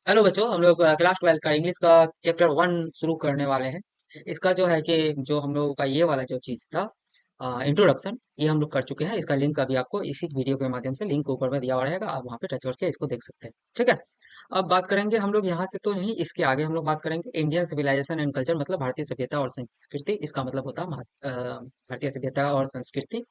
Hello बच्चों, हम लोग क्लास 12 का इंग्लिश का चैप्टर 1 शुरू करने वाले हैं। इसका जो है कि जो हम लोगों का ये वाला जो चीज था, इंट्रोडक्शन, ये हम लोग कर चुके हैं। इसका लिंक अभी आपको इसी वीडियो के माध्यम से लिंक ऊपर में दिया हुआ रहेगा, आप वहाँ पे टच करके इसको देख सकते हैं। ठीक है। अब बात करेंगे हम लोग यहाँ से तो नहीं, इसके आगे हम लोग बात करेंगे इंडियन सिविलाइजेशन एंड कल्चर, मतलब भारतीय सभ्यता और संस्कृति। इसका मतलब होता है भारतीय सभ्यता और संस्कृति।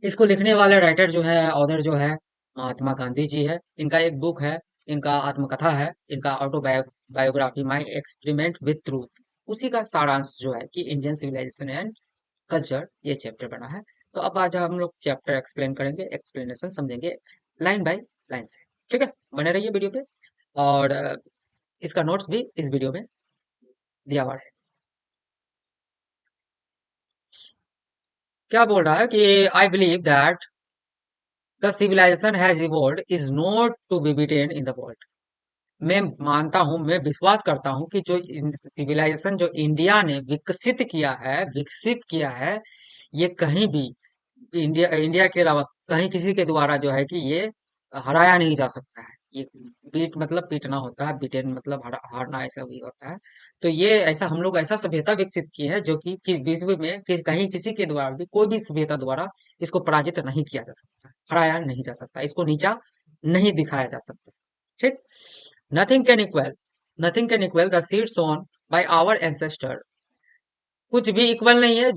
इसको लिखने वाले राइटर जो है, ऑथर जो है, महात्मा गांधी जी है। इनका एक बुक है, इनका आत्मकथा है, इनका autobiography my experiment with truth. उसी का सारांश जो है कि इंडियन सिविलाइजेशन एंड कल्चर, ये चैप्टर बना है। तो अब आज हम लोग चैप्टर एक्सप्लेन करेंगे, एक्सप्लेनेशन समझेंगे लाइन बाय लाइन से। ठीक है, बने रहिए वीडियो पे। और इसका नोट्स भी इस वीडियो में दिया हुआ है। क्या बोल रहा है कि I believe that the civilisation has evolved is not to be beaten in the world. मैं मानता हूं, मैं विश्वास करता हूं कि जो सिविलाइजेशन जो इंडिया ने विकसित किया है, ये कहीं भी इंडिया इंडिया के अलावा कहीं किसी के द्वारा जो है कि ये हराया नहीं जा सकता है। ये बीट मतलब पीटना होता है, बिटेन मतलब हारना, ऐसा भी होता है। तो ये ऐसा हम लोग ऐसा सभ्यता विकसित की है जो कि विश्व में कहीं किसी के द्वारा भी, कोई भी सभ्यता द्वारा इसको पराजित नहीं किया जा सकता, हराया नहीं जा सकता, इसको नीचा नहीं दिखाया जा सकता। ठीक। Nothing can equal nothing can equal the seed sown by our ancestor. कुछ भी इक्वल नहीं है।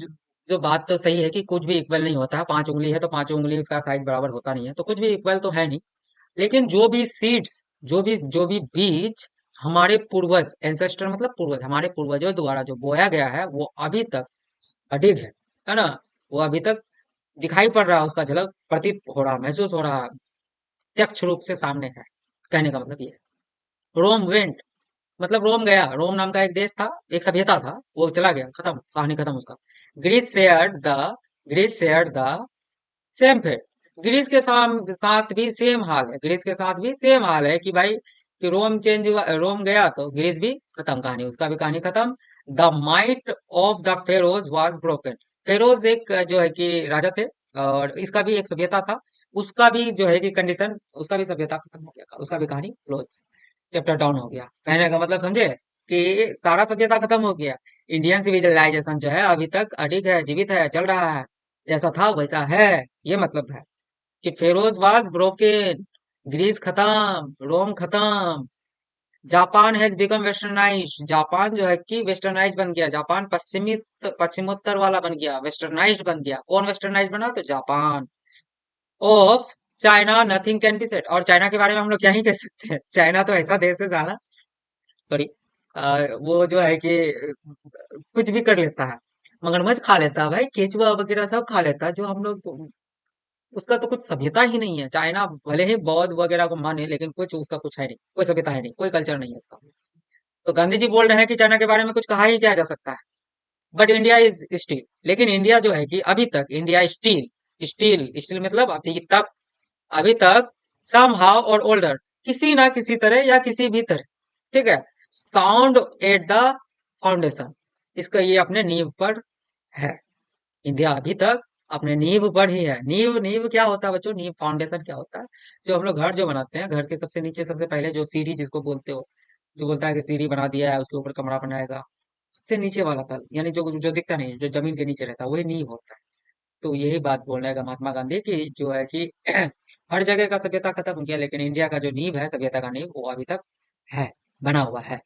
जो बात तो सही है कि कुछ भी इक्वल नहीं होता है। 5 उंगली है तो 5 उंगली उसका साइज बराबर होता नहीं है, तो कुछ भी इक्वल तो है नहीं। लेकिन जो भी सीड्स, जो भी बीज हमारे पूर्वज, एंसेस्टर मतलब पूर्वज, हमारे पूर्वजों द्वारा जो बोया गया है, वो अभी तक अडिग है ना। वो अभी तक दिखाई पड़ रहा है, उसका झलक प्रतीत हो रहा, महसूस हो रहा है, प्रत्यक्ष रूप से सामने है। कहने का मतलब ये है। रोम वेंट मतलब रोम गया। रोम नाम का एक देश था, एक सभ्यता था, वो चला गया, खत्म, कहानी खत्म उसका। Greece shared the Greece shared the same fate. Greece के साथ भी सेम हाल है, ग्रीस के साथ भी सेम हाल है कि भाई कि रोम चेंज हुआ, रोम गया तो ग्रीस भी खत्म, कहानी उसका भी कहानी खत्म। The might of the Feroz was broken. Feroz एक जो है कि राजा थे, और इसका भी एक सभ्यता था। उसका भी जो है कि कंडीशन, उसका भी सभ्यता खत्म हो गया, उसका भी कहानी क्लोज, चैप्टर डाउन हो गया। कहने का मतलब समझे कि सारा सभ्यता खत्म हो गया। इंडियन सिविलाइजेशन जो है अभी तक अडिग है, जीवित है, चल रहा है, जैसा था वैसा है। ये मतलब है कि फेरोज वाज ब्रोकन, ग्रीस खत्म, रोम खत्म, Japan has become westernise. Japan जो है कि वेस्टर्नाइज बन गया, जापान पश्चिमोत्तर वाला बन गया, वेस्टर्नाइज बन गया। कौन वेस्टर्नाइज बना? तो Japan. Of China nothing can be said. और चाइना के बारे में हम लोग क्या ही कह सकते हैं, चाइना तो ऐसा देश है जाना, सॉरी, वो जो है कि कुछ भी कर लेता है। मगरमच्छ खा लेता है भाई, केचुआ वगैरह सब खा लेता है, जो हम लोग, उसका तो कुछ सभ्यता ही नहीं है। चाइना भले ही बौद्ध वगैरह को माने, लेकिन कुछ उसका कुछ है नहीं, कोई सभ्यता है नहीं, कोई कल्चर नहीं है इसका। तो गांधी जी बोल रहे हैं कि चाइना के बारे में कुछ कहा ही क्या जा सकता है। बट इंडिया इज स्टिल, लेकिन इंडिया जो है कि अभी तक इंडिया स्टिल, स्टिल स्टिल मतलब अभी तक सम हाउ और ओल्डर, किसी ना किसी तरह या किसी भी तरह, ठीक है, साउंड एट द फाउंडेशन, इसका ये अपने नींव पर है। इंडिया अभी तक अपने नींव पर ही है। नींव, नींव क्या होता है बच्चों? नींव फाउंडेशन क्या होता है? जो हम लोग घर जो बनाते हैं, घर के सबसे नीचे सबसे पहले जो सीढ़ी जिसको बोलते हो, जो बोलता है कि सीढ़ी बना दिया है, उसके ऊपर कमरा बनाएगा, सबसे नीचे वाला तल, यानी जो जो दिखता नहीं, जो जमीन के नीचे रहता है, वही नींव होता है। तो यही बात बोल रहा है महात्मा गांधी की, जो है कि हर जगह का सभ्यता खत्म हो गया, लेकिन इंडिया का जो नींव है, सभ्यता का नींव, वो अभी तक है, बना हुआ है।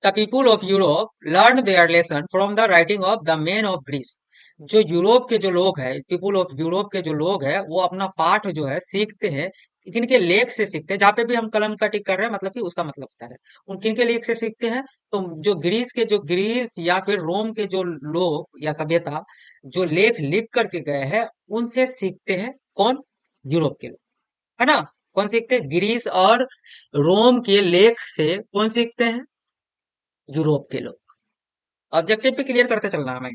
The people of Europe learned their lesson from the writing of the men of Greece. जो यूरोप के जो लोग हैं, पीपुल ऑफ यूरोप के जो लोग हैं, वो अपना पाठ जो है सीखते हैं, किनके लेख से सीखते हैं। जहाँ पे भी हम कलम का टिक कर रहे हैं, मतलब कि उसका मतलब बता रहे हैं, उन किनके लेख से सीखते हैं। तो जो ग्रीस या फिर रोम के जो लोग या सभ्यता जो लेख लिख करके गए हैं, उनसे सीखते हैं। कौन? यूरोप के लोग, है ना। कौन सीखते हैं? ग्रीस और रोम के लेख से कौन सीखते हैं? यूरोप के लोग। ऑब्जेक्टिव भी क्लियर करते चलना हमें।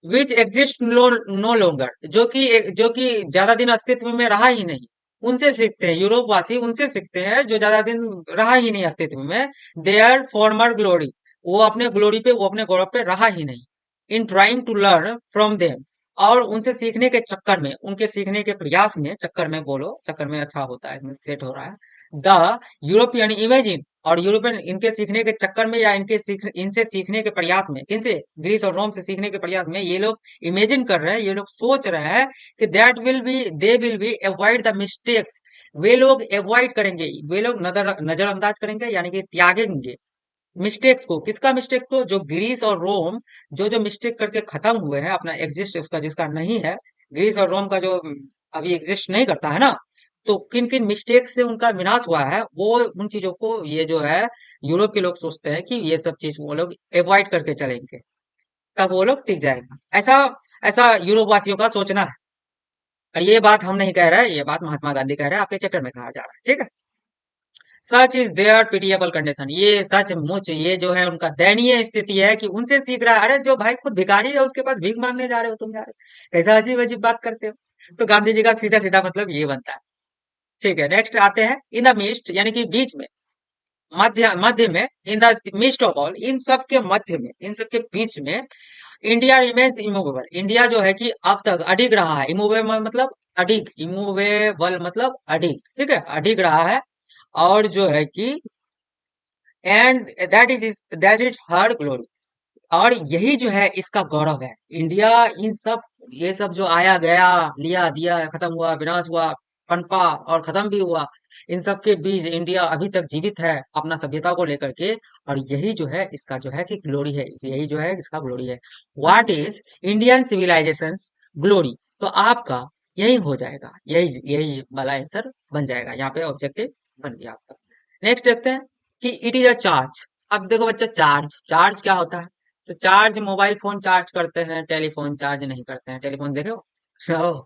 विच एग्जिस्ट नो लॉन्गर, जो कि ज्यादा दिन अस्तित्व में रहा ही नहीं, उनसे सीखते हैं। यूरोप वासी उनसे सीखते हैं जो ज्यादा दिन रहा ही नहीं अस्तित्व में। देयर फॉर्मर ग्लोरी, वो अपने ग्लोरी पे, वो अपने गौरव पे रहा ही नहीं। In trying to learn from them, और उनसे सीखने के चक्कर में, उनके सीखने के प्रयास में, चक्कर में बोलो, चक्कर में अच्छा होता है, इसमें सेट हो रहा है। द यूरोपियन इमेजिन, और यूरोपियन इनके सीखने के चक्कर में या इनसे सीखने के प्रयास में, किनसे, ग्रीस और रोम से सीखने के प्रयास में ये लोग इमेजिन कर रहे हैं, ये लोग सोच रहे हैं कि that will be they will be avoid the mistakes, वे लोग अवॉइड करेंगे, वे लोग नजरअंदाज करेंगे, यानी कि त्यागेंगे मिस्टेक्स को। किसका मिस्टेक को? जो ग्रीस और रोम जो मिस्टेक करके खत्म हुए हैं, अपना एग्जिस्ट उसका जिसका नहीं है, ग्रीस और रोम का जो अभी एग्जिस्ट नहीं करता है ना, तो किन किन मिस्टेक से उनका विनाश हुआ है, वो उन चीजों को ये जो है यूरोप के लोग सोचते हैं कि ये सब चीज वो लोग अवॉइड करके चलेंगे, तब वो लोग टिक जाएगा। ऐसा ऐसा यूरोप वासियों का सोचना है। और ये बात हम नहीं कह रहे, ये बात महात्मा गांधी कह रहे हैं, आपके चैप्टर में कहा जा रहा है, ठीक है। Such is their pitiable condition, ये सचमुच ये जो है उनका दयनीय स्थिति है कि उनसे सीख रहा है। अरे जो भाई खुद भिखारी है उसके पास भीख मांगने जा रहे हो तुम, जा रहे हो, कैसा अजीब अजीब बात करते हो। तो गांधी जी का सीधा सीधा मतलब ये बनता है। ठीक है, नेक्स्ट आते हैं इन द मिस्ट, यानी कि बीच में, मध्य मध्य में, in the midst of all, इन सब के मध्य में, इन सब के बीच में, इंडिया रिमेन्स इमूवेबल, इंडिया जो है कि अब तक अडिग रहा है। इमूवेबल मतलब अडिग, इमूवेबल मतलब अडिग, ठीक है, अडिग रहा है। और जो है कि and that is her glory, और यही जो है इसका गौरव है। इंडिया इन सब, ये सब जो आया गया, लिया दिया, खत्म हुआ, विनाश हुआ, पनपा और खत्म भी हुआ, इन सब के बीच इंडिया अभी तक जीवित है अपना सभ्यता को लेकर के। और यही जो है इसका जो है कि ग्लोरी है, यही जो है इसका ग्लोरी है। What is Indian civilisation's glory? तो आपका यही हो जाएगा, यही यही वाला आंसर बन जाएगा, यहाँ पे ऑब्जेक्टिव बन गया आपका। नेक्स्ट देखते हैं कि इट इज अ चार्ज। अब देखो बच्चा, चार्ज चार्ज क्या होता है? तो चार्ज, मोबाइल फोन चार्ज करते हैं, टेलीफोन चार्ज नहीं करते हैं। टेलीफोन देखे हो? ओह,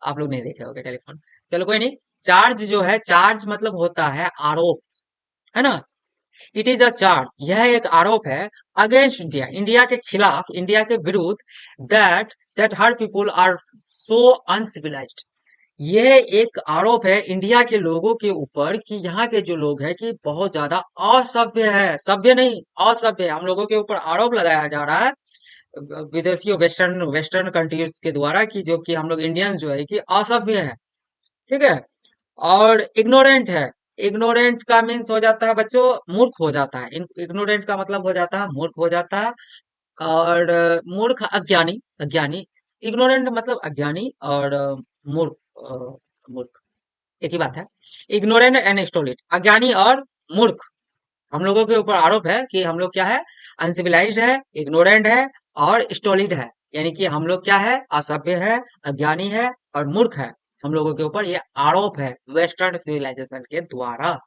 आप लोग नहीं देखे होगे टेलीफोन। चलो कोई नहीं। चार्ज जो है, चार्ज मतलब होता है आरोप, है ना। इट इज अ चार्ज, यह एक आरोप है अगेंस्ट इंडिया, इंडिया के खिलाफ, इंडिया के विरुद्ध, that that her people are so uncivilised. यह एक आरोप है इंडिया के लोगों के ऊपर कि यहाँ के जो लोग हैं कि बहुत ज्यादा असभ्य है, सभ्य नहीं असभ्य है। हम लोगों के ऊपर आरोप लगाया जा रहा है विदेशियों, वेस्टर्न वेस्टर्न कंट्रीज के द्वारा, कि जो कि हम लोग इंडियंस जो है कि असभ्य है, ठीक है, और इग्नोरेंट है। इग्नोरेंट का मीन्स हो जाता है बच्चों, मूर्ख हो जाता है। इग्नोरेंट का मतलब हो जाता है मूर्ख हो जाता है। और मूर्ख अज्ञानी, अज्ञानी, इग्नोरेंट मतलब अज्ञानी, और मूर्ख, मूर्ख एक ही बात है। इग्नोरेंट एंड स्टोलिड, अज्ञानी और मूर्ख, हम लोगों के ऊपर आरोप है कि हम लोग क्या है, अनसिविलाइज्ड है, इग्नोरेंट है और स्टोलिड है, यानी कि हम लोग क्या है, असभ्य है, अज्ञानी है और मूर्ख है। हम लोगों के ऊपर ये आरोप है वेस्टर्न सिविलाइजेशन के द्वारा।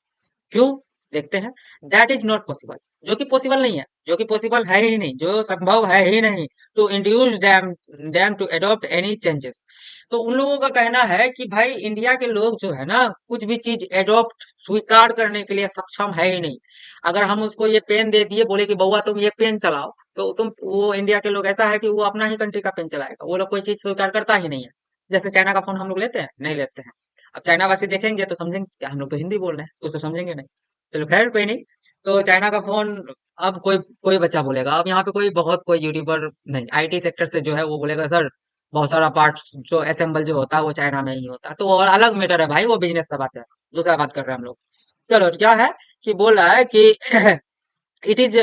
क्यों? देखते हैं। दैट इज नॉट पॉसिबल, जो कि पॉसिबल नहीं है, जो कि पॉसिबल है ही नहीं, जो संभव है ही नहीं, to induce them to adopt any changes. तो उन लोगों का कहना है कि भाई इंडिया के लोग जो है ना, कुछ भी चीज एडॉप्ट, स्वीकार करने के लिए सक्षम है ही नहीं। अगर हम उसको ये पेन दे दिए, बोले कि बउआ तुम ये पेन चलाओ, तो तुम, वो इंडिया के लोग ऐसा है कि वो अपना ही कंट्री का पेन चलाएगा, वो लोग कोई चीज स्वीकार करता ही नहीं है। जैसे चाइना का फोन हम लोग लेते हैं, नहीं लेते हैं। अब चाइना वासी देखेंगे तो समझेंगे कि हम लोग तो हिंदी बोल रहे हैं, तो समझेंगे नहीं। चलो खैर कोई नहीं। तो चाइना का फोन, अब कोई कोई बच्चा बोलेगा, अब यहाँ पे कोई बहुत कोई यूट्यूबर नहीं, आईटी सेक्टर से जो है वो बोलेगा सर बहुत सारा पार्ट्स जो असेंबल जो होता है वो चाइना में ही होता है, तो और अलग मैटर है भाई, वो बिजनेस का बात है, दूसरा बात कर रहे हैं हम लोग। चलो क्या है कि बोल रहा है कि इट इज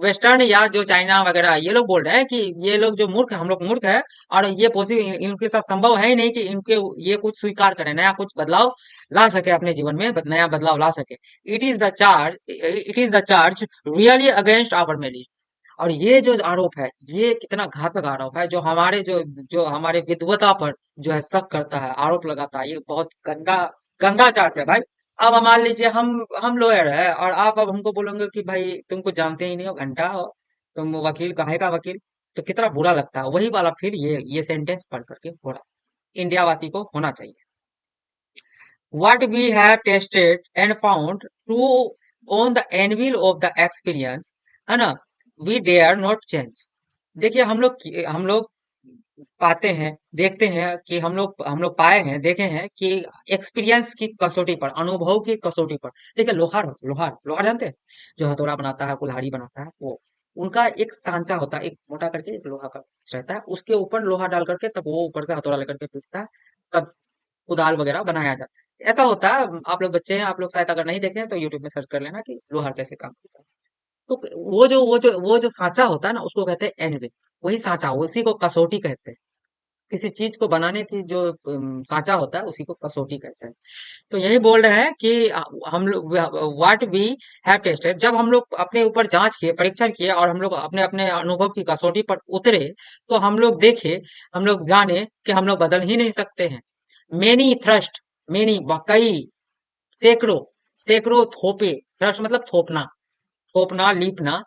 वेस्टर्न, या जो चाइना वगैरह ये लोग बोल रहे हैं कि ये लोग जो मूर्ख, हम लोग मूर्ख है, और ये पॉसिबल इनके साथ संभव है ही नहीं कि इनके ये कुछ स्वीकार करें, नया कुछ बदलाव ला सके अपने जीवन में, नया बदलाव ला सके। It is the charge really against our merit. और ये जो आरोप है, ये कितना घातक आरोप है, जो हमारे जो हमारे विद्वता पर जो है शक करता है, आरोप लगाता है, ये बहुत गंदा गंदा चार्ज है भाई। अब मान लीजिए हम लॉयर है, और आप अब हमको बोलोगे कि भाई तुम कुछ जानते ही नहीं हो, घंटा हो, तुम वकील, काहे का वकील। तो कितना बुरा लगता है, वही वाला फिर ये सेंटेंस पढ़ करके हो रहा, इंडिया वासी को होना चाहिए। What we have tested and found true on the anvil of the experience, है ना, we dare not change। देखिए हम लोग पाते हैं, देखते हैं कि हम लोग पाए हैं, देखे हैं कि एक्सपीरियंस की कसौटी पर, अनुभव की कसौटी पर, देखिए लोहार, लोहार लोहार जानते हैं, जो हथौड़ा बनाता है, कुल्हाड़ी बनाता है, वो उनका एक सांचा होता है, एक मोटा करके एक लोहा का रहता है, उसके ऊपर लोहा डाल करके तब वो ऊपर से हथौड़ा लेकर के पीटता है, तब कुदाल वगैरह बनाया जाता है। ऐसा होता है, आप लोग बच्चे हैं, आप लोग शायद अगर नहीं देखे हैं तो यूट्यूब में सर्च कर लेना कि लोहार कैसे काम करता है। तो वो जो सांचा होता है ना, उसको कहते हैं एनवे। वही सांचा, उसी को कसौटी कहते हैं। किसी चीज को बनाने की जो सांचा होता है, उसी को कसौटी कहते हैं। तो यही बोल रहे हैं कि हम लोग व्हाट वी हैव टेस्टेड, जब हम लोग अपने ऊपर जांच किए, परीक्षण किए, और हम लोग अपने अपने अनुभव की कसौटी पर उतरे, तो हम लोग देखे, हम लोग जाने कि हम लोग बदल ही नहीं सकते हैं। मेनी थ्रस्ट, मेनी कई, सैकड़ों, सैकड़ों थोपे, थ्रस्ट मतलब थोपना, थोपना, लीपना,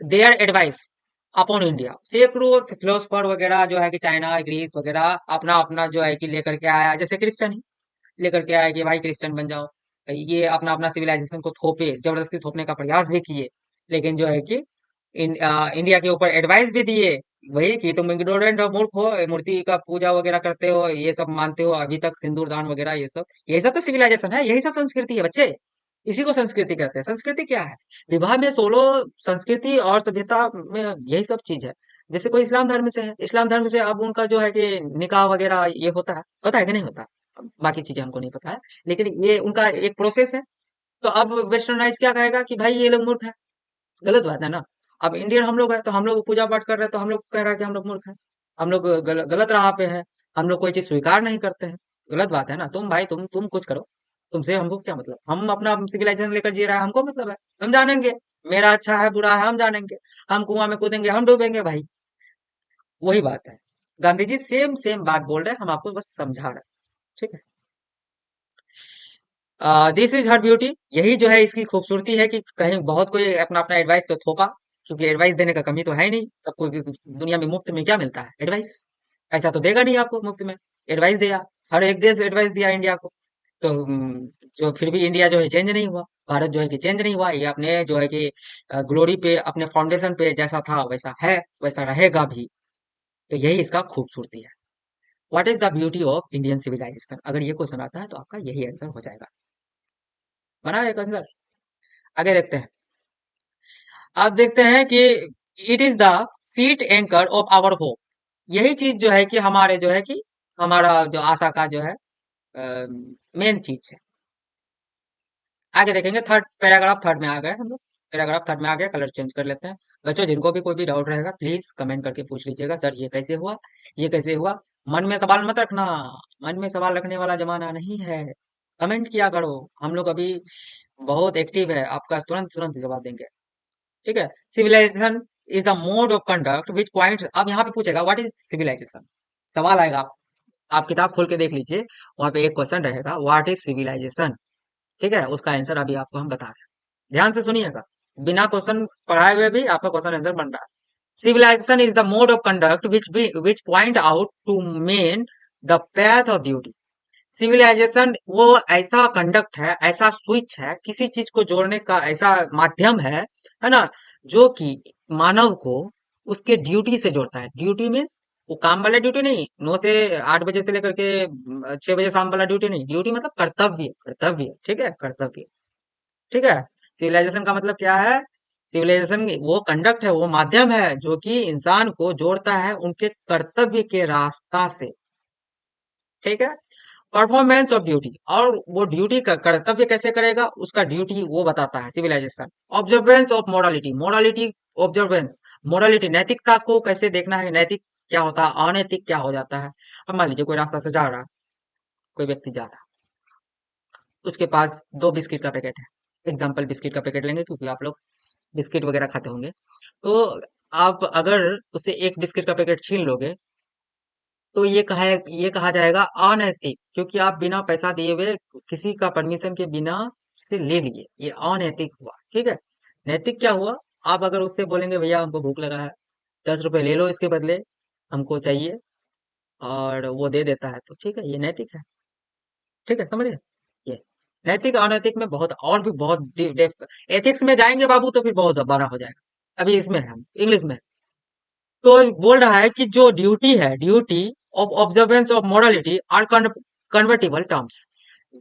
देयर एडवाइस अपॉन इंडिया, सैकड़ों फिलोसफर वगैरह जो है कि चाइना, ग्रीस वगैरह अपना अपना जो है कि लेकर के आया, जैसे क्रिश्चियन ही लेकर के आया कि भाई क्रिश्चियन बन जाओ। ये अपना अपना सिविलाइजेशन को थोपे, जबरदस्ती थोपने का प्रयास भी किए, लेकिन जो है कि इंडिया के ऊपर एडवाइस भी दिए, वही कि तुम इग्नोरेंट और मूर्ख हो, मूर्ति का पूजा वगैरह करते हो, ये सब मानते हो अभी तक, सिंदूर दान वगैरह, ये सब, यही सब तो सिविलाइजेशन है, यही सब संस्कृति है बच्चे। इसी को संस्कृति कहते हैं। संस्कृति क्या है? विवाह में 16 संस्कृति और सभ्यता में यही सब चीज है। जैसे कोई इस्लाम धर्म से है, इस्लाम धर्म से अब उनका जो है कि निकाह वगैरह ये होता है, पता है कि नहीं होता? बाकी चीजें हमको नहीं पता है, लेकिन ये उनका एक प्रोसेस है। तो अब वेस्टर्नाइज क्या कहेगा कि भाई ये लोग मूर्ख है। गलत बात है ना। अब इंडियन हम लोग है, तो हम लोग पूजा पाठ कर रहे हैं, तो हम लोग कह रहा है कि हम लोग मूर्ख हैं, हम लोग गलत राह पे है, हम लोग कोई चीज स्वीकार नहीं करते हैं। गलत बात है ना। तुम भाई, तुम कुछ करो, तुमसे हमको क्या मतलब? हम अपना सिविलाइजेशन लेकर जी रहा है, हमको मतलब है, हम जानेंगे मेरा अच्छा है बुरा है, हम जानेंगे। हम कुआं में कूदेंगे, हम डूबेंगे भाई। वही बात है। गांधी जी सेम सेम बात बोल रहे हैं, हम आपको बस समझा रहे हैं। ठीक है। दिस इज हर ब्यूटी, यही जो है इसकी खूबसूरती है कि कहीं बहुत कोई अपना अपना एडवाइस तो थोपा, क्योंकि एडवाइस देने का कमी तो है ही नहीं सबको। दुनिया में मुफ्त में क्या मिलता है? एडवाइस। ऐसा तो देगा नहीं आपको मुफ्त में। एडवाइस दिया, हर एक देश एडवाइस दिया इंडिया को। तो जो फिर भी इंडिया जो है चेंज नहीं हुआ, भारत जो है कि चेंज नहीं हुआ, ये अपने जो है कि ग्लोरी पे, अपने फाउंडेशन पे जैसा था वैसा है, वैसा रहेगा भी। तो यही इसका खूबसूरती है। What is the beauty of Indian civilisation? अगर ये क्वेश्चन आता है तो आपका यही आंसर हो जाएगा। बना है आंसर। आगे देखते हैं। अब देखते हैं कि it is the sheet anchor of our hope, यही चीज जो है कि हमारे जो है कि हमारा जो आशा का जो है मेन चीज है। आगे देखेंगे, थर्ड पैराग्राफ, थर्ड में आ गए हम लोग। पैराग्राफ थर्ड में आ गए, कलर चेंज कर लेते हैं। बच्चों जिनको भी कोई भी डाउट रहेगा प्लीज कमेंट करके पूछ लीजिएगा, सर ये कैसे हुआ, ये कैसे हुआ। मन में सवाल मत रखना, मन में सवाल रखने वाला जमाना नहीं है। कमेंट किया करो, हम लोग अभी बहुत एक्टिव है, आपका तुरंत तुरंत जवाब देंगे। ठीक है। Civilisation is the mode of conduct which point, अब यहाँ पे पूछेगा व्हाट इज सिविलाइजेशन, सवाल आएगा। आप किताब खोल के देख लीजिए, वहां पे एक क्वेश्चन रहेगा व्हाट इज सिविलाइजेशन। ठीक है, उसका आंसर अभी आपको हम बता रहे हैं, ध्यान से सुनिएगा। बिना क्वेश्चन पढ़ाए हुए भी आपका क्वेश्चन आंसर बन रहा है। Civilisation is the mode of conduct which point out to men the path of duty. Civilisation वो ऐसा कंडक्ट है, ऐसा स्विच है, किसी चीज को जोड़ने का ऐसा माध्यम है ना, जो कि मानव को उसके ड्यूटी से जोड़ता है। ड्यूटी मीन्स वो काम वाला ड्यूटी नहीं, 9 से 8 बजे से लेकर के 6 बजे शाम वाला ड्यूटी नहीं। ड्यूटी मतलब कर्तव्य, कर्तव्य, ठीक है, कर्तव्य। ठीक है। सिविलाइजेशन का मतलब क्या है? सिविलाइजेशन वो कंडक्ट है, वो माध्यम है जो कि इंसान को जोड़ता है उनके कर्तव्य के रास्ता से। ठीक है। परफॉर्मेंस ऑफ ड्यूटी, और वो ड्यूटी का कर्तव्य कैसे करेगा, उसका ड्यूटी वो बताता है civilisation. Observance of morality, morality, observance, morality, नैतिकता को कैसे देखना है, नैतिक क्या होता है, अनैतिक क्या हो जाता है। अब मान लीजिए कोई रास्ता से जा रहा है, कोई व्यक्ति जा रहा है, उसके पास 2 बिस्किट का पैकेट है। एग्जाम्पल बिस्किट का पैकेट लेंगे, क्योंकि आप लोग बिस्किट वगैरह खाते होंगे। तो आप अगर उससे एक बिस्किट का पैकेट छीन लोगे, तो ये कहा जाएगा अनैतिक, क्योंकि आप बिना पैसा दिए हुए, किसी का परमिशन के बिना से ले लिए, ये अनैतिक हुआ। ठीक है। नैतिक क्या हुआ? आप अगर उससे बोलेंगे भैया हमको भूख लगा है, 10 रुपए ले लो इसके बदले, हमको चाहिए, और वो दे देता है, तो ठीक है, ये नैतिक है। ठीक है, समझ गए? ये नैतिक अनैतिक में बहुत, और भी बहुत एथिक्स में जाएंगे बाबू तो फिर बहुत बड़ा हो जाएगा। अभी इसमें है, हम इंग्लिश में। तो बोल रहा है कि जो ड्यूटी है, duty of observance of morality are convertible terms.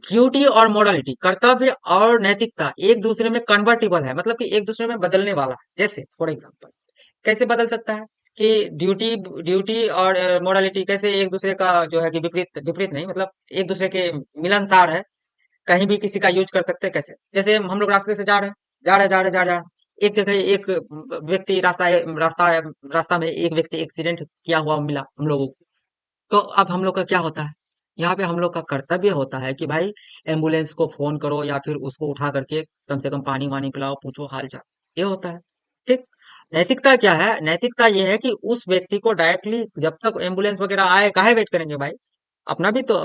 Duty और मोरालिटी, कर्तव्य और नैतिकता एक दूसरे में कन्वर्टिबल है, मतलब कि एक दूसरे में बदलने वाला है। जैसे फॉर एग्जांपल, कैसे बदल सकता है कि ड्यूटी ड्यूटी और मोरालिटी कैसे एक दूसरे का जो है कि विपरीत, विपरीत नहीं मतलब एक दूसरे के मिलनसार है। कहीं भी किसी का यूज कर सकते हैं। कैसे? जैसे हम लोग रास्ते से जा रहे हैं, जा रहे हैं, जा रहे हैं, जा रहे हैं, एक जगह एक व्यक्ति रास्ता रास्ता में एक व्यक्ति एक्सीडेंट किया हुआ मिला हम लोगों को। तो अब हम लोग का क्या होता है? यहाँ पे हम लोग का कर्तव्य होता है कि भाई एम्बुलेंस को फोन करो या फिर उसको उठा करके कम से कम पानी वानी पिलाओ, पूछो हाल चाल। ये होता है। ठीक। नैतिकता क्या है? नैतिकता ये है कि उस व्यक्ति को डायरेक्टली जब तक एम्बुलेंस वगैरह आए काहे वेट करेंगे भाई? अपना भी तो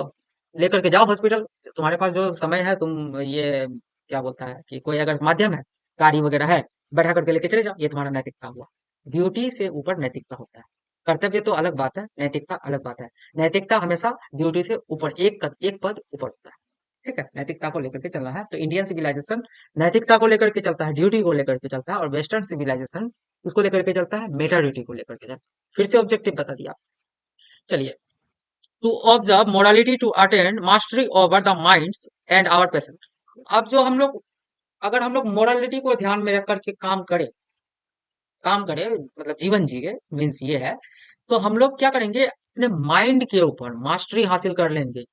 लेकर के जाओ हॉस्पिटल। तुम्हारे पास जो समय है तुम ये क्या बोलता है कि कोई अगर माध्यम है, गाड़ी वगैरह है, बैठा करके लेके चले जाओ। ये तुम्हारा नैतिकता हुआ। ड्यूटी से ऊपर नैतिकता होता है। कर्तव्य तो अलग बात है, नैतिकता अलग बात है। नैतिकता हमेशा ड्यूटी से ऊपर, एक पद ऊपर होता है। ठीक है, नैतिकता को लेकर के चलना है तो इंडियन सिविलाइजेशन नैतिकता को लेकर के चलता है, ड्यूटी को लेकर के चलता है, और वेस्टर्न सिविलाइजेशन उसको लेकर के चलता है, मेटा ड्यूटी को लेकर के चलता है। फिर से ऑब्जेक्टिव बता दिया। चलिए, to observe morality to attain mastery over the minds and our patient. अब जो हम लोग, अगर हम लोग मोरालिटी को ध्यान में रख करके काम करें मतलब जीवन जिए, मीन्स ये है, तो हम लोग क्या करेंगे, अपने माइंड के ऊपर मास्टरी हासिल कर लेंगे।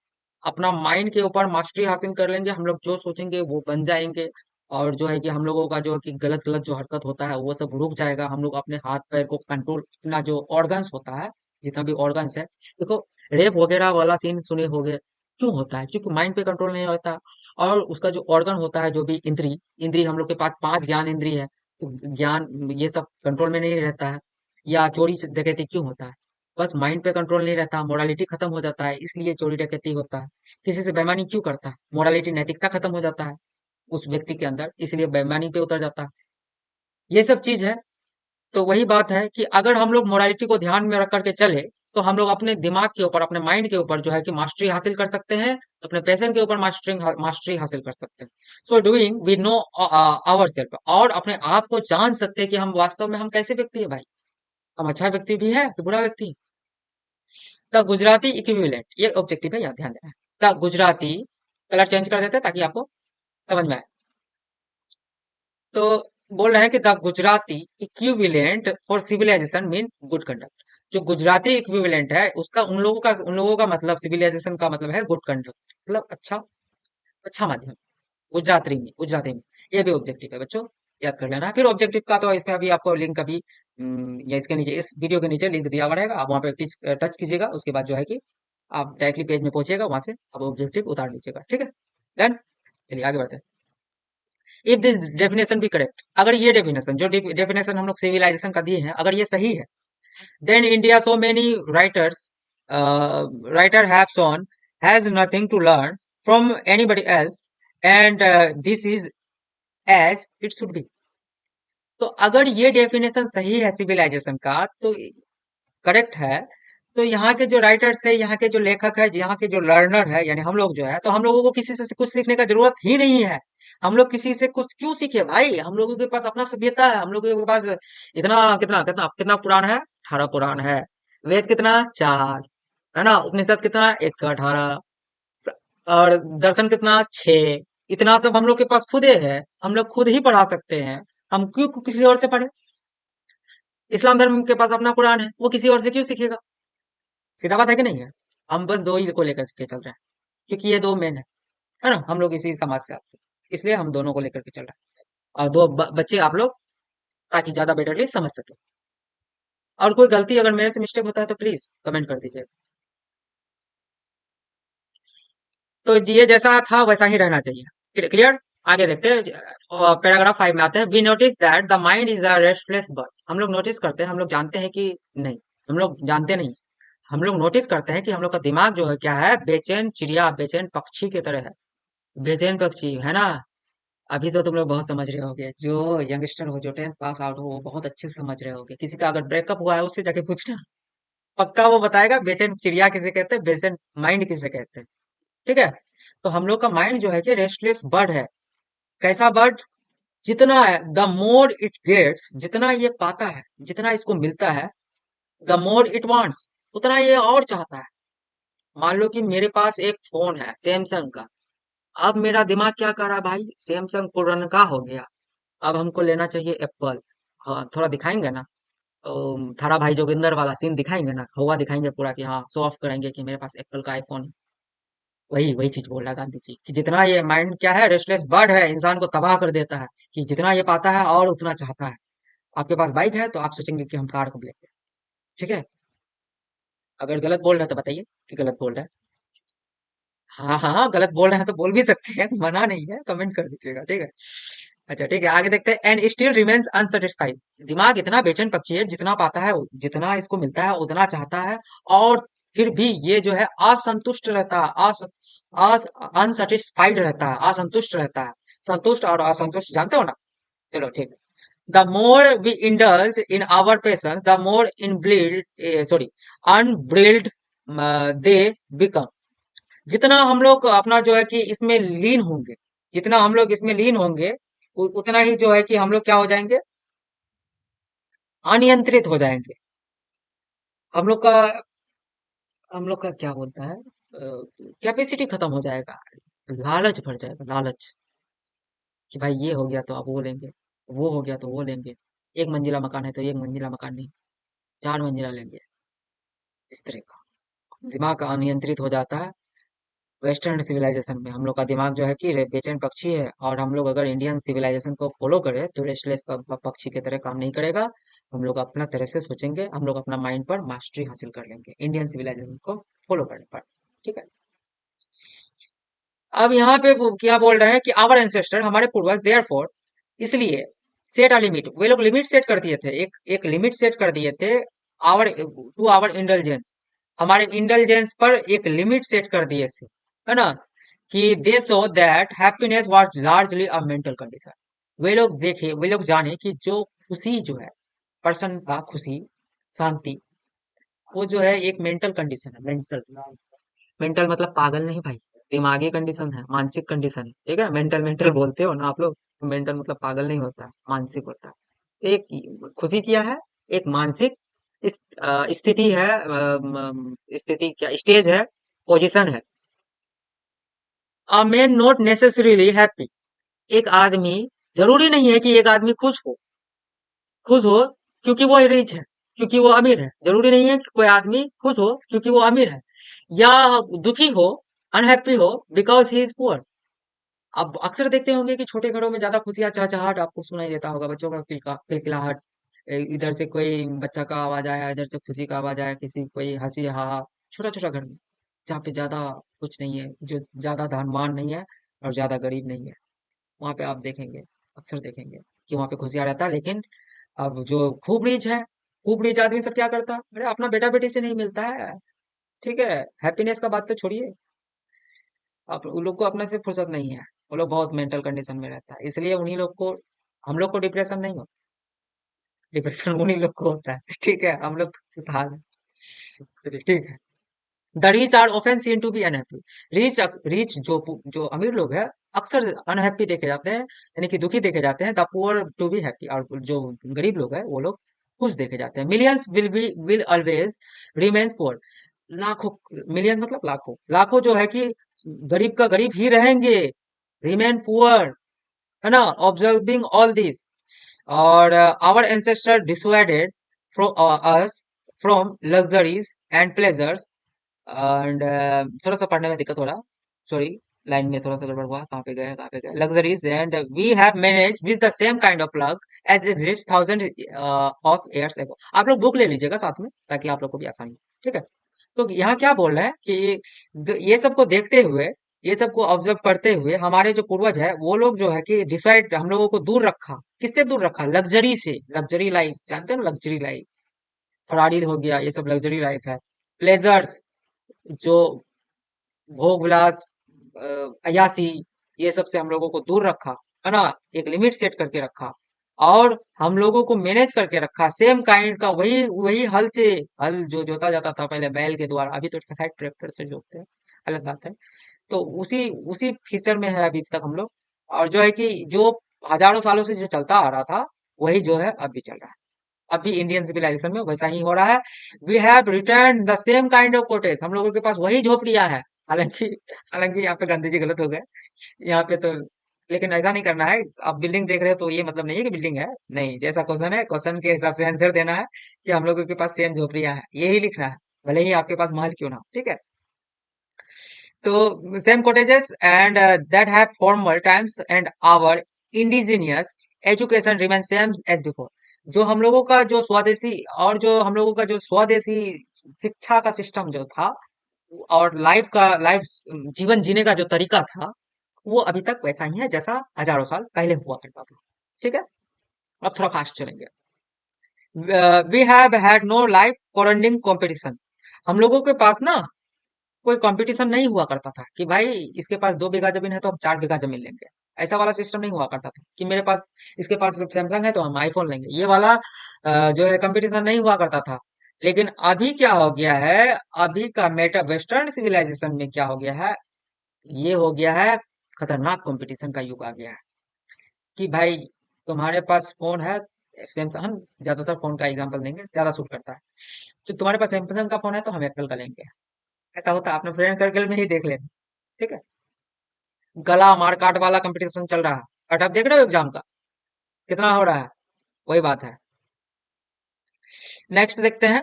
अपना माइंड के ऊपर मास्टरी हासिल कर लेंगे, हम लोग जो सोचेंगे वो बन जाएंगे। और जो है कि हम लोगों का जो है कि गलत गलत जो हरकत होता है वो सब रुक जाएगा। हम लोग अपने हाथ पैर को कंट्रोल, अपना जो ऑर्गन्स होता है, जितना भी ऑर्गन्स है, देखो रेप वगैरह वाला सीन सुने होंगे, क्यों होता है? क्योंकि माइंड पे कंट्रोल नहीं होता। और उसका जो ऑर्गन होता है, जो भी इंद्री इंद्री हम लोग के पास 5 ज्ञान इंद्री है, तो ज्ञान ये सब कंट्रोल में नहीं रहता है। या चोरी डकैती क्यों होता है? बस माइंड पे कंट्रोल नहीं रहता, मोरालिटी खत्म हो जाता है, इसलिए चोरी डकैती होता है। किसी से बेईमानी क्यों करता है? मोरालिटी नैतिकता खत्म हो जाता है उस व्यक्ति के अंदर, इसलिए बेईमानी पे उतर जाता है। ये सब चीज है। तो वही बात है कि अगर हम लोग मोरालिटी को ध्यान में रख करके चले, तो हम लोग अपने दिमाग के ऊपर, अपने माइंड के ऊपर जो है कि मास्टरी हासिल कर सकते हैं, अपने पैशन के ऊपर मास्टरी हासिल कर सकते हैं। So doing we know our self, और अपने आप को जान सकते हैं कि हम वास्तव में हम कैसे व्यक्ति है भाई। हम अच्छा व्यक्ति भी है कि बुरा व्यक्ति है। द गुजराती इक्विवेलेंट, ये ऑब्जेक्टिव है, यहाँ ध्यान देना है। द गुजराती, कलर चेंज कर देते हैं ताकि आपको समझ में आए। तो बोल रहे हैं कि the Gujarati equivalent for civilisation mean good conduct. जो गुजराती इक्विवेलेंट है उसका, उन लोगों का मतलब सिविलाइजेशन का मतलब है गुड कंडक्ट, मतलब अच्छा, अच्छा माध्यम। गुजराती में ये भी ऑब्जेक्टिव है बच्चों, याद कर लेना। फिर ऑब्जेक्टिव का तो इसमें अभी आपको लिंक अभी या इसके नीचे, इस वीडियो के नीचे लिंक दिया हुआ रहेगा, आप वहाँ पे टच कीजिएगा, उसके बाद जो है कि आप डायरेक्टली पेज में पहुंचेगा, वहां से आप ऑब्जेक्टिव उतार लीजिएगा। ठीक है, डन। चलिए आगे बढ़ते हैं। इफ दिस डेफिनेशन भी करेक्ट, अगर ये डेफिनेशन, जो डेफिनेशन हम लोग सिविलाइजेशन का दिए हैं, अगर ये सही है, then India so many writers writer have shown has nothing to learn from anybody else, and this is as it should be. तो अगर ये डेफिनेशन सही है सिविलाइजेशन का, तो करेक्ट है, तो यहाँ के जो राइटर्स है, यहाँ के जो लेखक है, यहाँ के जो लर्नर है, यानी हम लोग जो है, तो हम लोगों को किसी से कुछ सीखने का जरूरत ही नहीं है। हम लोग किसी से कुछ क्यों सीखे भाई? हम लोगों के पास अपना सभ्यता है, हम लोगों के पास इतना कितना कितना कितना पुराण है, 18 पुराण है। वेद कितना? 4 है ना। उपनिषद कितना? 118। और दर्शन कितना? 6। इतना सब हम लोग के पास खुदे है, हम लोग खुद ही पढ़ा सकते हैं। हम क्यों किसी और से पढ़े? इस्लाम धर्म के पास अपना कुरान है, वो किसी और से क्यों सीखेगा? सीधा बात है कि नहीं है? हम बस दो ही को लेकर के चल रहे हैं, क्योंकि ये दो मेन है ना, हम लोग इसी समाज से आते हैं, इसलिए हम दोनों को लेकर के चल रहे हैं। और दो बच्चे आप लोग, ताकि ज्यादा बेटरली समझ सके। और कोई गलती अगर मेरे से मिस्टेक होता है तो प्लीज कमेंट कर दीजिए। तो ये जैसा था वैसा ही रहना चाहिए। क्लियर? आगे देखते हैं। पैराग्राफ 5 में आते हैं। We notice that the mind is a restless bird. हम लोग नोटिस करते हैं, हम लोग जानते हैं कि नहीं, हम लोग जानते नहीं, हम लोग नोटिस करते हैं कि हम लोग का दिमाग जो है क्या है, बेचैन चिड़िया, बेचैन पक्षी की तरह है। बेचैन पक्षी है ना। अभी तो तुम लोग बहुत समझ रहे होगे, जो यंगस्टर हो, जो 10th पास आउट हो, वो बहुत अच्छे से समझ रहे होगे। किसी का अगर ब्रेकअप हुआ है उससे जाके पूछना, पक्का वो बताएगा बेचैन चिड़िया किसे कहते हैं, बेचैन माइंड किसे कहते हैं। ठीक है। तो हम लोग का माइंड जो है कि रेस्टलेस बर्ड है। कैसा बर्ड? जितना है, द मोर इट गेट्स, जितना ये पाता है, जितना इसको मिलता है, द मोर इट वांट्स, उतना ये और चाहता है। मान लो कि मेरे पास एक फोन है सैमसंग का, अब मेरा दिमाग क्या कर रहा है भाई, सैमसंग पुराना हो गया, अब हमको लेना चाहिए एप्पल। हाँ, थोड़ा दिखाएंगे ना, थारा भाई जोगिंदर वाला सीन दिखाएंगे ना, हुआ दिखाएंगे पूरा कि हाँ, शो ऑफ करेंगे कि मेरे पास एप्पल का आईफोन है। वही वही चीज बोल रहा है गांधी जी कि जितना ये माइंड क्या है, रेस्टलेस बर्ड है, इंसान को तबाह कर देता है, कि जितना ये पाता है और उतना चाहता है। आपके पास बाइक है तो आप सोचेंगे कि हम कार कब लेंगे। ठीक है। अगर गलत बोल रहे हैं तो बताइए कि गलत बोल रहे हैं। हाँ हाँ हाँ, गलत बोल रहे हैं तो बोल भी सकते हैं, मना नहीं है, कमेंट कर दीजिएगा। ठीक है। अच्छा ठीक है, आगे देखते हैं। And still remains unsatisfied. दिमाग इतना बेचैन पक्षी है, जितना पाता है, जितना इसको मिलता है उतना चाहता है, और फिर भी ये जो है असंतुष्ट रहता है, अनसेटिस्फाइड रहता है, असंतुष्ट रहता है। संतुष्ट और असंतुष्ट जानते हो ना। चलो ठीक है। The more we indulge in our patience, the more unbridled they become. जितना हम लोग अपना जो है कि इसमें लीन होंगे, जितना हम लोग इसमें लीन होंगे, उतना ही जो है कि हम लोग क्या हो जाएंगे, अनियंत्रित हो जाएंगे। हम लोग का हम लोग का क्या बोलता है, कैपेसिटी खत्म हो जाएगा, लालच भर जाएगा, लालच, कि भाई ये हो गया तो अब वो लेंगे, वो हो गया तो वो लेंगे। एक मंजिला मकान है तो एक मंजिला मकान नहीं, 4 मंजिला लेंगे। इस तरह का दिमाग अनियंत्रित हो जाता है। वेस्टर्न सिविलाइजेशन में हम लोग का दिमाग जो है कि बेचैन पक्षी है, और हम लोग अगर इंडियन सिविलाइजेशन को फॉलो करें तो रेस्टलेस पक्षी की तरह काम नहीं करेगा। हम लोग अपना तरह से सोचेंगे, हम लोग अपना माइंड पर मास्टरी हासिल कर लेंगे इंडियन सिविलाइजेशन को फॉलो करने पर। ठीक है। अब यहाँ पे वो क्या बोल रहे हैं कि आवर एंसेस्टर, हमारे पूर्वज, देयरफॉर, इसलिए, सेट अ लिमिट, वे लोग लिमिट सेट कर दिए थे, एक एक लिमिट सेट कर दिए थे, आवर टू आवर इंटेलिजेंस, हमारे इंटेलिजेंस पर एक लिमिट सेट कर दिए थे, है ना, कि they saw that happiness was largely a mental condition. वे लोग जाने कि जो खुशी जो है, पर्सन का खुशी, शांति, वो जो है एक मेंटल कंडीशन है। मेंटल, मेंटल मतलब पागल नहीं भाई, दिमागी कंडीशन है, मानसिक कंडीशन है। ठीक है, मेंटल मेंटल बोलते हो ना आप लोग, मेंटल मतलब पागल नहीं होता, मानसिक होता है। तो एक खुशी क्या है, एक मानसिक स्थिति है, स्थिति क्या, स्टेज है, पोजीशन है। A man not necessarily happy. एक आदमी, जरूरी नहीं है कि एक आदमी खुश हो क्योंकि वो रिच है, क्योंकि वो अमीर है। जरूरी नहीं है कि कोई आदमी खुश हो क्योंकि वो अमीर है, या दुखी हो, अनहैप्पी हो बिकॉज ही इज पुअर। अब अक्सर देखते होंगे कि छोटे घरों में ज्यादा खुशियां, चहचहाट आपको सुनाई देता होगा, बच्चों का किलकिलाहट, इधर से कोई बच्चा का आवाज आया, इधर से खुशी का आवाज आया, किसी कोई हंसी हा, छोटा छोटा घर में, जहाँ पे ज्यादा कुछ नहीं है, जो ज्यादा धनवान नहीं है और ज्यादा गरीब नहीं है, वहां पे आप देखेंगे, अक्सर देखेंगे कि वहां पे खुशियां रहता है। लेकिन अब जो खूब रिच आदमी सब क्या करता है, अरे अपना बेटा बेटी से नहीं मिलता है। ठीक है, हैप्पीनेस का बात तो छोड़िए, आप उन लोग को अपने से फुर्सत नहीं है, वो लोग बहुत मेंटल कंडीशन में रहता है, इसलिए उन्हीं लोग को, हम लोग को डिप्रेशन नहीं होता, डिप्रेशन उन्हीं लोग को होता है। ठीक है, हम लोग तो खुशहाल हैं। चलिए ठीक है। The rich are often seen to be unhappy. Rich rich जो अमीर लोग हैं, अक्सर अनहैप्पी देखे जाते हैं, यानी कि दुखी देखे जाते हैं। The poor to be happy, और जो गरीब लोग हैं वो लोग खुश देखे जाते हैं। Millions will always remains poor. लाखों, मिलियंस मतलब लाखों, लाखों जो है कि गरीब का गरीब ही रहेंगे, रिमेन पुअर, है ना, ऑब्जर्विंग ऑल दिस। और our ancestor dissuaded from us from luxuries and pleasures, and थोड़ा सा पढ़ने में दिक्कत हो रहा, सॉरी, लाइन में थोड़ा सा गड़बड़ हुआ, कहाँ पे गए, luxuries, and we have manage with the same kind of luck as exist thousand of years ago. आप लोग बुक ले लीजिएगा साथ में, ताकि आप लोग को भी आसानी हो। ठीक है। तो यहाँ क्या बोल रहे हैं कि ये सबको देखते हुए, ये सबको ऑब्जर्व करते हुए, हमारे जो पूर्वज है वो लोग जो है कि डिसाइड, हम लोगों को दूर रखा, किससे दूर रखा, लग्जरी से। लग्जरी लाइफ जानते हो ना, लग्जरी लाइफ, फरारी हो गया, ये सब लग्जरी लाइफ है। प्लेजर्स, जो भोग विलास, अय्यासी, ये सब से हम लोगों को दूर रखा, है ना, एक लिमिट सेट करके रखा, और हम लोगों को मैनेज करके रखा सेम काइंड का, वही वही हल से, हल जो जोता जाता था पहले बैल के द्वारा, अभी तो खैर ट्रैक्टर से जोतते हैं, अलग बात है। तो उसी उसी फीचर में है अभी तक हम लोग, और जो है कि जो हजारों सालों से जो चलता आ रहा था, वही जो है अब भी चल रहा है। अभी इंडियन सिविलाइजेशन में वैसा ही हो रहा है। We have return the same kind of cottage, हम लोगों के पास वही झोपड़ियां है। हालांकि हालांकि यहाँ पे गांधी जी गलत हो गए, यहाँ पे तो, लेकिन ऐसा नहीं करना है। आप बिल्डिंग देख रहे हो तो ये मतलब नहीं है कि बिल्डिंग है, नहीं, जैसा क्वेश्चन है, क्वेश्चन के हिसाब से आंसर देना है, कि हम लोगों के पास सेम झोपड़ियां है, यही लिखना है, भले ही आपके पास महल क्यों ना हो। ठीक है। तो same cottages and that have former times and our indigenous education remains same as before. जो हम लोगों का जो स्वदेशी और जो हम लोगों का जो स्वदेशी शिक्षा का सिस्टम जो था और लाइफ जीवन जीने का जो तरीका था वो अभी तक वैसा ही है जैसा हजारों साल पहले हुआ करता था। ठीक है। अब थोड़ा फास्ट चलेंगे। We have had no life corroding competition. हम लोगों के पास ना कोई कंपटीशन नहीं हुआ करता था कि भाई इसके पास 2 बीघा जमीन है तो हम 4 बीघा जमीन लेंगे। ऐसा वाला सिस्टम नहीं हुआ करता था कि मेरे पास इसके पास सैमसंग है तो हम आईफोन लेंगे। ये वाला जो है कंपटीशन नहीं हुआ करता था। लेकिन अभी क्या हो गया है, अभी का मेटा वेस्टर्न सिविलाइजेशन में क्या हो गया है, ये हो गया है खतरनाक कंपटीशन का युग आ गया है कि भाई तुम्हारे पास फोन है सैमसंग, हम ज्यादातर फोन का एग्जांपल देंगे ज्यादा सूट करता है। तो तुम्हारे पास सैमसंग का फोन है तो हम एप्पल का लेंगे। ऐसा होता है, अपने फ्रेंड सर्कल में ही देख लेना। ठीक है। गला मार काट वाला कंपटीशन चल रहा है। और अब देख रहे हो एग्जाम का कितना हो रहा है, वही बात है। नेक्स्ट देखते हैं।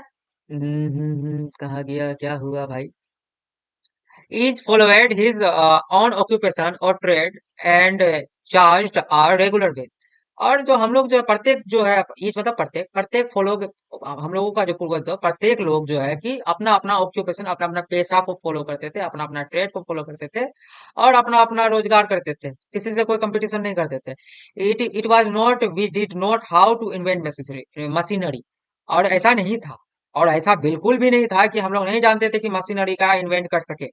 कहा गया, क्या हुआ भाई। Each followed his own occupation or trade and charged a regular wage। और जो हम लोग जो है प्रत्येक जो है ईच मतलब प्रत्येक प्रत्येक फॉलो, हम लोगों का जो पूर्वज था प्रत्येक लोग जो है कि अपना अपना ऑक्यूपेशन अपना अपना पेशा को फॉलो करते थे, अपना अपना ट्रेड को फॉलो करते थे और अपना अपना रोजगार करते थे, किसी से कोई कंपटीशन नहीं करते थे। It was not, we did not how to invent machinery. और ऐसा नहीं था, और ऐसा बिल्कुल भी नहीं था कि हम लोग नहीं जानते थे कि मशीनरी का इन्वेंट कर सके,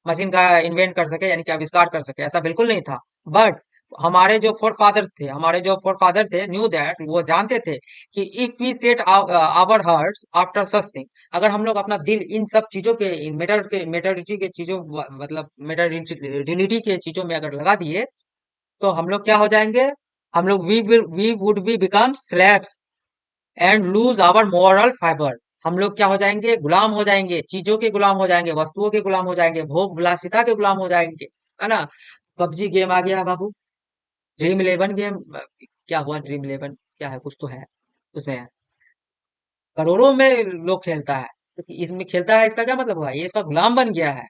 मशीन का इन्वेंट कर सके यानी कि आविष्कार कर सके, ऐसा बिल्कुल नहीं था। बट हमारे जो फोर फादर थे न्यू दैट, वो जानते थे कि if we set our hearts after such thing, अगर हम लोग अपना दिल इन सब चीजों के मेटरिटी के चीजों मतलब मेटरिटी के चीजों में अगर लगा दिए तो हम लोग क्या हो जाएंगे, हम लोग we would be become slaves and lose our moral fibre. हम लोग क्या हो जाएंगे, गुलाम हो जाएंगे, चीजों के गुलाम हो जाएंगे, वस्तुओं के गुलाम हो जाएंगे, भोग विलासिता के गुलाम हो जाएंगे। है ना। पबजी गेम आ गया बाबू, ड्रीम इलेवन गेम, क्या हुआ ड्रीम इलेवन, क्या है कुछ तो है उसमें, करोड़ों में लोग खेलता है, क्योंकि इसमें खेलता है इसका क्या मतलब हुआ, ये इसका गुलाम बन गया है,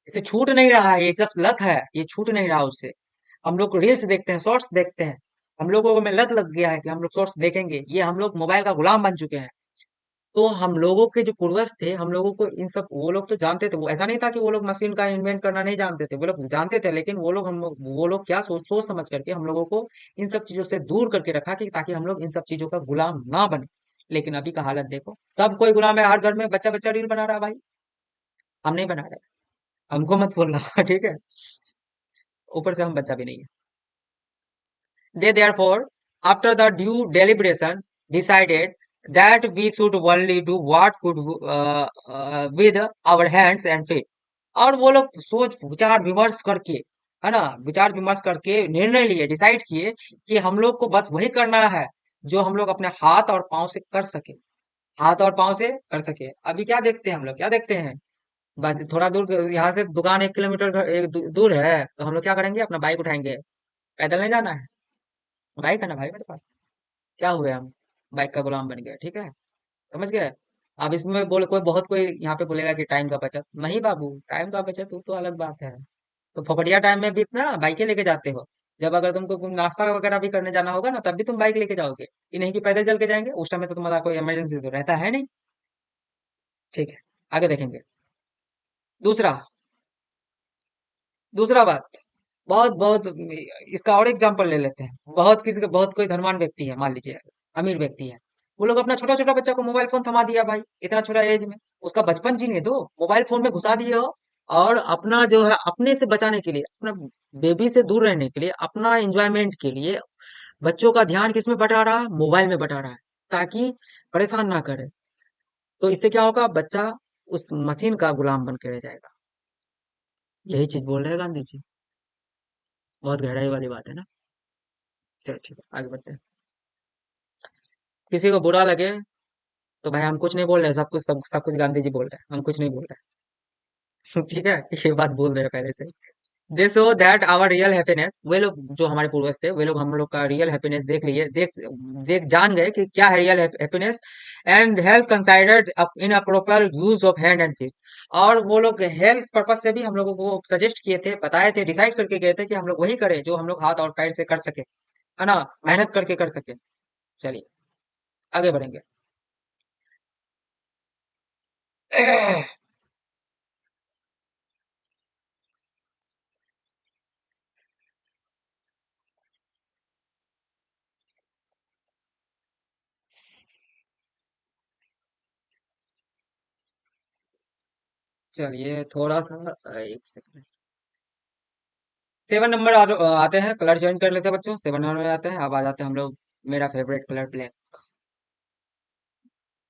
इसे छूट नहीं रहा है, ये सब लत है, ये छूट नहीं रहा उससे। हम लोग रील्स देखते हैं, शॉर्ट्स देखते हैं, हम लोगों में लत लग गया है कि हम लोग शॉर्ट्स देखेंगे, ये हम लोग मोबाइल का गुलाम बन चुके हैं। तो हम लोगों के जो पूर्वज थे, हम लोगों को इन सब, वो लोग तो जानते थे, वो ऐसा नहीं था कि वो लोग मशीन का इन्वेंट करना नहीं जानते थे, वो लोग जानते थे, लेकिन वो लोग क्या सोच सोच समझ करके हम लोगों को इन सब चीजों से दूर करके रखा कि ताकि हम लोग इन सब चीजों का गुलाम ना बने। लेकिन अभी का हालत देखो, सब कोई गुलाम है, हर घर में बच्चा बच्चा रील बना रहा है भाई। हम नहीं बना रहे, हमको मत बोलना ठीक है। ऊपर से हम बच्चा भी नहीं है। They therefore, after the due deliberation, decided that we should only do what could with our hands and feet। और वो लोग सोच विचार विमर्श करके, है ना, विचार विमर्श करके निर्णय लिए, डिसाइड किए कि हम लोग को बस वही करना है जो हम लोग अपने हाथ और पांव से कर सके, हाथ और पांव से कर सके। अभी क्या देखते हैं हम लोग, क्या देखते हैं, बस थोड़ा दूर यहाँ से दुकान 1 किलोमीटर दूर है तो हम लोग क्या करेंगे, अपना बाइक उठाएंगे, पैदल नहीं जाना है, बाइक है ना भाई मेरे पास, क्या हुए हम, बाइक का गुलाम बन गए। ठीक है, समझ गए। अब इसमें बोले कोई, बहुत कोई यहाँ पे बोलेगा कि टाइम का बचत नहीं बाबू, टाइम का बचत वो तो अलग बात है। तो फोकटिया टाइम में भी इतना बाइकें लेके जाते हो, जब अगर तुमको कुछ नाश्ता वगैरह भी करने जाना होगा ना तब भी तुम बाइक लेके जाओगे, ये नहीं कि पैदल चल के जाएंगे, उस टाइम में तो तुम्हारा कोई इमरजेंसी तो रहता है नहीं। ठीक है, आगे देखेंगे। दूसरा, दूसरा बात, बहुत बहुत इसका और एग्जांपल ले लेते हैं। बहुत किसी का, बहुत कोई धनवान व्यक्ति है मान लीजिए, अमीर व्यक्ति है, वो लोग अपना छोटा छोटा बच्चा को मोबाइल फोन थमा दिया भाई, इतना छोटा एज में, उसका बचपन जीने दो, मोबाइल फोन में घुसा दिए हो। और अपना जो है अपने से बचाने के लिए, अपना बेबी से दूर रहने के लिए, अपना एंजॉयमेंट के लिए बच्चों का ध्यान किस में बटा रहा है, मोबाइल में बटा रहा है, ताकि परेशान ना करे। तो इससे क्या होगा, बच्चा उस मशीन का गुलाम बन के रह जाएगा। यही चीज बोल रहे हैं गांधी जी। बहुत गहराई वाली बात है ना। चलो ठीक है, आगे बढ़ते हैं। किसी को बुरा लगे तो भाई हम कुछ नहीं बोल रहे, सब कुछ गांधी जी बोल रहे हैं, हम कुछ नहीं बोल रहे ठीक है, ये बात बोल रहे हैं पहले से। They show that our real happiness, वे लोग जो हमारे पूर्वज थे वे लोग हम लोग का रियल हैप्पीनेस देख लिए, देख देख जान गए कि क्या है real happiness. And health considered in a proper use of hand and feet, और वो लोग हेल्थ पर्पज से भी हम लोगों को सजेस्ट किए थे, बताए थे, डिसाइड करके गए थे कि हम लोग वही करें जो हम लोग हाथ और पैर से कर सके, है ना, मेहनत करके कर सके। चलिए आगे बढ़ेंगे। चलिए थोड़ा सा एक सेकंड। 7 नंबर आते हैं, कलर चेंज कर लेते हैं बच्चों, 7 नंबर में आते हैं, अब आ जाते हैं हम लोग, मेरा फेवरेट कलर ब्लैक,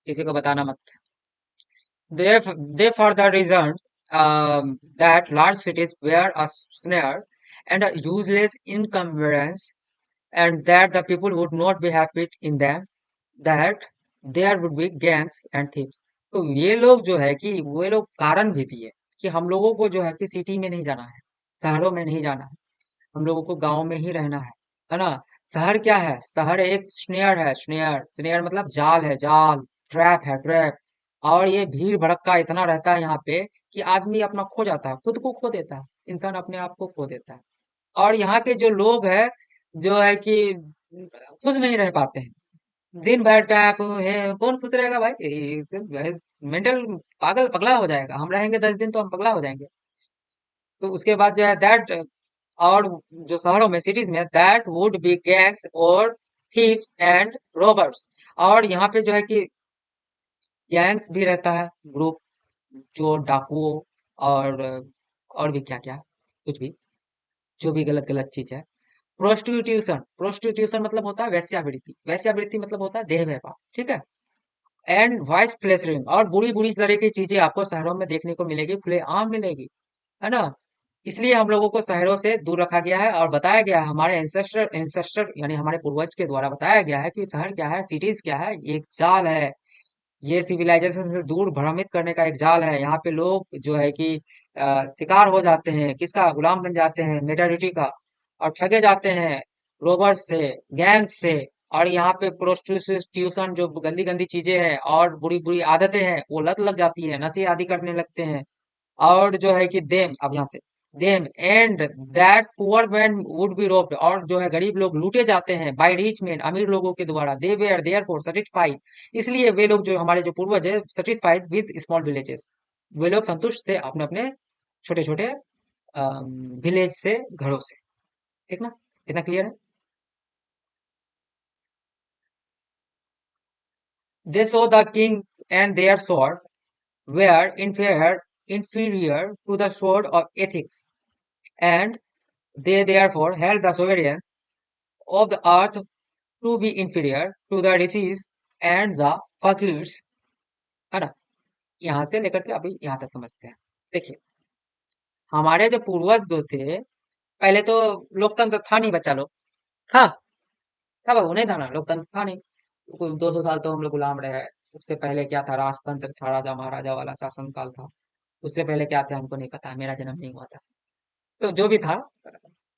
किसी को बताना मत। They further reasoned that large cities were a snare and a useless encumbrance, and that the people would not be happy in them, that there would be gangs and thieves। तो ये लोग जो है कि वो लोग कारण भी दिए कि हम लोगों को जो है कि सिटी में नहीं जाना है, शहरों में नहीं जाना है, हम लोगों को गांव में ही रहना है ना। शहर क्या है, शहर एक स्नेयर है, स्नेयर, स्नेयर मतलब जाल है, जाल, ट्रैप है, ट्रैप। और ये भीड़ भड़क्का इतना रहता है यहाँ पे कि आदमी अपना खो जाता है, खुद को खो देता है, इंसान अपने आप को खो देता है। और यहाँ के जो लोग है, जो है कि खुश नहीं रह पाते हैं, दिन भर टैप है, कौन खुश रहेगा भाई, मेंटल पागल पगला हो जाएगा, हम रहेंगे 10 दिन तो हम पगला हो जाएंगे। तो उसके बाद जो है दैट, और जो शहरों में, सिटीज में, दैट वुड बी गैंग्स और थीव्स एंड रॉबर्स। और यहाँ पे जो है कि गैंग्स भी रहता है, ग्रुप, जो डाकुओं, और और भी क्या क्या, कुछ भी, जो भी गलत गलत चीज है। प्रोस्टिट्यूशन, प्रोस्टिट्यूशन मतलब होता है वेश्यावृत्ति, वेश्यावृत्ति मतलब होता है देह व्यापार, ठीक है। एंड वाइस प्लेसरिंग, और बुरी बुरी तरह की चीजें आपको शहरों में देखने को मिलेगी, खुले आम मिलेगी, है ना। इसलिए हम लोगों को शहरों से दूर रखा गया है, और बताया गया है हमारे एंसेस्टर यानी हमारे पूर्वज के द्वारा बताया गया है कि शहर क्या है, सिटीज क्या है, ये एक जाल है, ये सिविलाइजेशन से दूर भ्रमित करने का एक जाल है। यहाँ पे लोग जो है कि शिकार हो जाते हैं, किसका, गुलाम बन जाते हैं, मेजोरिटी का, और ठगे जाते हैं रोबर्स से, गैंग से। और यहाँ पे प्रोस्टिट्यूशन, जो गंदी गंदी चीजें हैं और बुरी बुरी आदतें हैं, वो लत लग जाती है, नशे आदि करने लगते हैं। और जो है कि देम, अब यहाँ से, them and that poor man would be robed, और जो है गरीब लोग लूटे जाते हैं बाय रिच मैन, अमीर लोगों के द्वारा। दे वेयर देयरफॉर सेटिस्फाइड, इसलिए वे लोग, जो हमारे जो पूर्वज है, सेटिस्फाइड विद स्मॉल विलेजेस, वे लोग संतुष्ट थे अपने अपने छोटे छोटे विलेज से, घरों से। ठीक ना, इतना क्लियर है। They saw the kings and their स्वord were inferior to the sword of ethics, and they therefore held the sovereigns of the earth to be inferior to the rishis and the fakirs, है ना। यहाँ से लेकर के अभी यहाँ तक समझते हैं। देखिए, हमारे जो पूर्वज जो थे, पहले तो लोकतंत्र था नहीं बच्चा लोग, था, था बाबू, नहीं था ना, लोकतंत्र था नहीं। 200 साल तो हम लोग गुलाम रहे। उससे पहले क्या था, राजतंत्र था, राजा महाराजा वाला शासन काल था। उससे पहले क्या था हमको नहीं पता, मेरा जन्म नहीं हुआ था। तो जो भी था,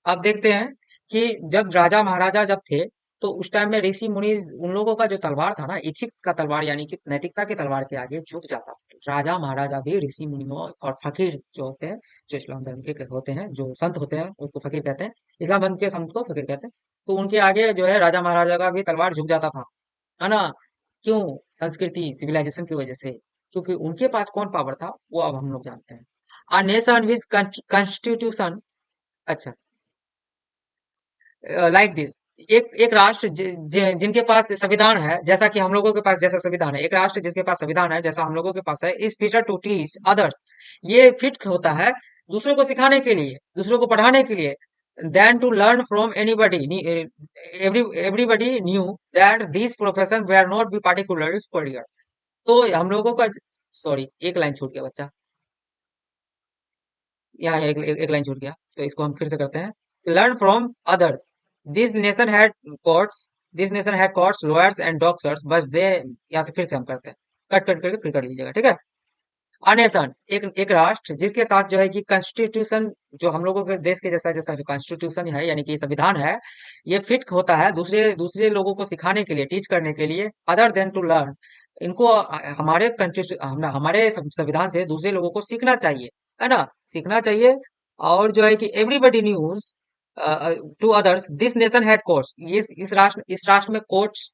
अब देखते हैं कि जब राजा महाराजा जब थे, तो उस टाइम में ऋषि मुनि, उन लोगों का जो तलवार था ना, इथिक्स का तलवार, यानी कि नैतिकता के तलवार के आगे झुक जाता। राजा महाराजा भी ऋषि मुनियों और फकीर जो होते हैं, जो इस्लाम धर्म के होते हैं, जो संत होते हैं, उनको फकीर कहते हैं, इस्लाम धर्म के संत को फकीर कहते हैं। तो उनके आगे जो है राजा महाराजा का भी तलवार झुक जाता था, है ना। क्यों? संस्कृति, सिविलाइजेशन की वजह से, क्योंकि उनके पास कौन पावर था, वो अब हम लोग जानते हैं। आ नेशन विच कॉन्स्टिट्यूशन, अच्छा, लाइक दिस, एक एक राष्ट्र जिनके पास संविधान है, जैसा कि हम लोगों के पास जैसा संविधान है, एक राष्ट्र जिसके पास संविधान है जैसा हम लोगों के पास है, is fitter to teach others, ये फिट होता है दूसरों को सिखाने के लिए, दूसरों को पढ़ाने के लिए, than to learn from anybody, everybody knew that this profession were not be particularly superior। तो हम लोगों का, सॉरी एक लाइन छूट गया बच्चा, यहाँ एक लाइन छूट गया, तो इसको हम फिर से करते हैं। Learn from others, this nation had courts, this nation had courts, lawyers and doctors, बस दे, यहाँ से फिर से हम करते हैं, कट कट करके फिर कर लीजिएगा, ठीक है। अनेशन, एक राष्ट्र जिसके साथ जो है कि कॉन्स्टिट्यूशन, जो हम लोगों के देश के जैसा जैसा जो कॉन्स्टिट्यूशन है यानी कि संविधान है, ये फिट होता है दूसरे दूसरे लोगों को सिखाने के लिए, टीच करने के लिए, अदर देन टू लर्न। इनको हमारे हमारे संविधान से दूसरे लोगों को सीखना चाहिए, है ना, सीखना चाहिए। और जो है कि everybody knows to others this nation had courts, इस राष्ट्र में कोर्ट्स,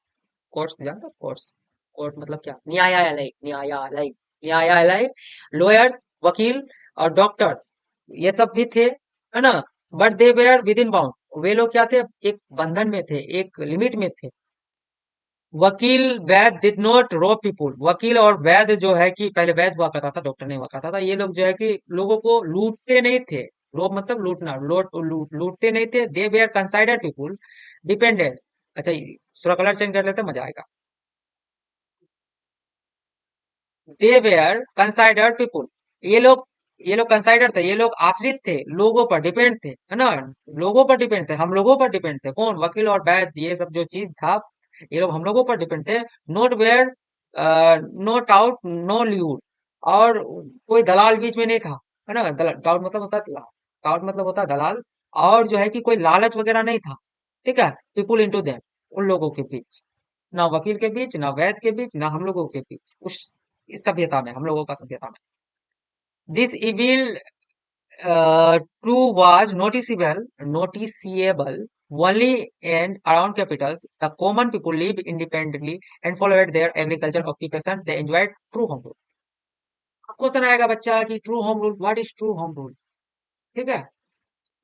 कोर्ट्स जानते हो, कोर्ट्स, कोर्ट मतलब क्या, न्यायालय, न्यायालय, न्यायालय, लॉयर्स, वकील और डॉक्टर, ये सब भी थे, है ना। But they were within bound, वे लोग क्या थे, एक बंधन में थे, एक लिमिट में थे। वकील, वैद डिड नॉट रॉब पीपुल, वकील और वैद जो है कि पहले वैद हुआ करता था, डॉक्टर नहीं हुआ करता था, ये लोग जो है कि लोगों को लूटते नहीं थे। रोब मतलब लूटना, लूटते नहीं थे। दे वेयर कंसाइडर्ड पीपुल डिपेंडेंट्स। अच्छा, थोड़ा कलर चेंज कर लेते हैं, मजा आएगा। दे वेयर कंसाइडर्ड पीपुल, ये लोग कंसाइडर थे, ये लोग आश्रित थे, लोगों पर डिपेंड थे, है ना, लोगों पर डिपेंड थे, हम लोगों पर डिपेंड थे। कौन? वकील और वैद, ये सब जो चीज था, ये लोग हम लोगों पर डिपेंड थे। Not were, no tout, no lewd, और कोई दलाल बीच में नहीं था, है ना। टाउट मतलब होता है दलाल, टाउट मतलब होता है दलाल। और जो है कि कोई लालच वगैरह नहीं था, ठीक है। पीपुल इनटू देम, उन लोगों के बीच, ना वकील के बीच, ना वैद के बीच, ना हम लोगों के बीच, उस इस सभ्यता में, हम लोगों का सभ्यता में। This evil true was noticeable only and around capitals. The common people lived independently and followed their agriculture occupation. They enjoyed true home rule. अब क्वेश्चन आएगा बच्चा कि true home rule, what is true home rule, ठीक है।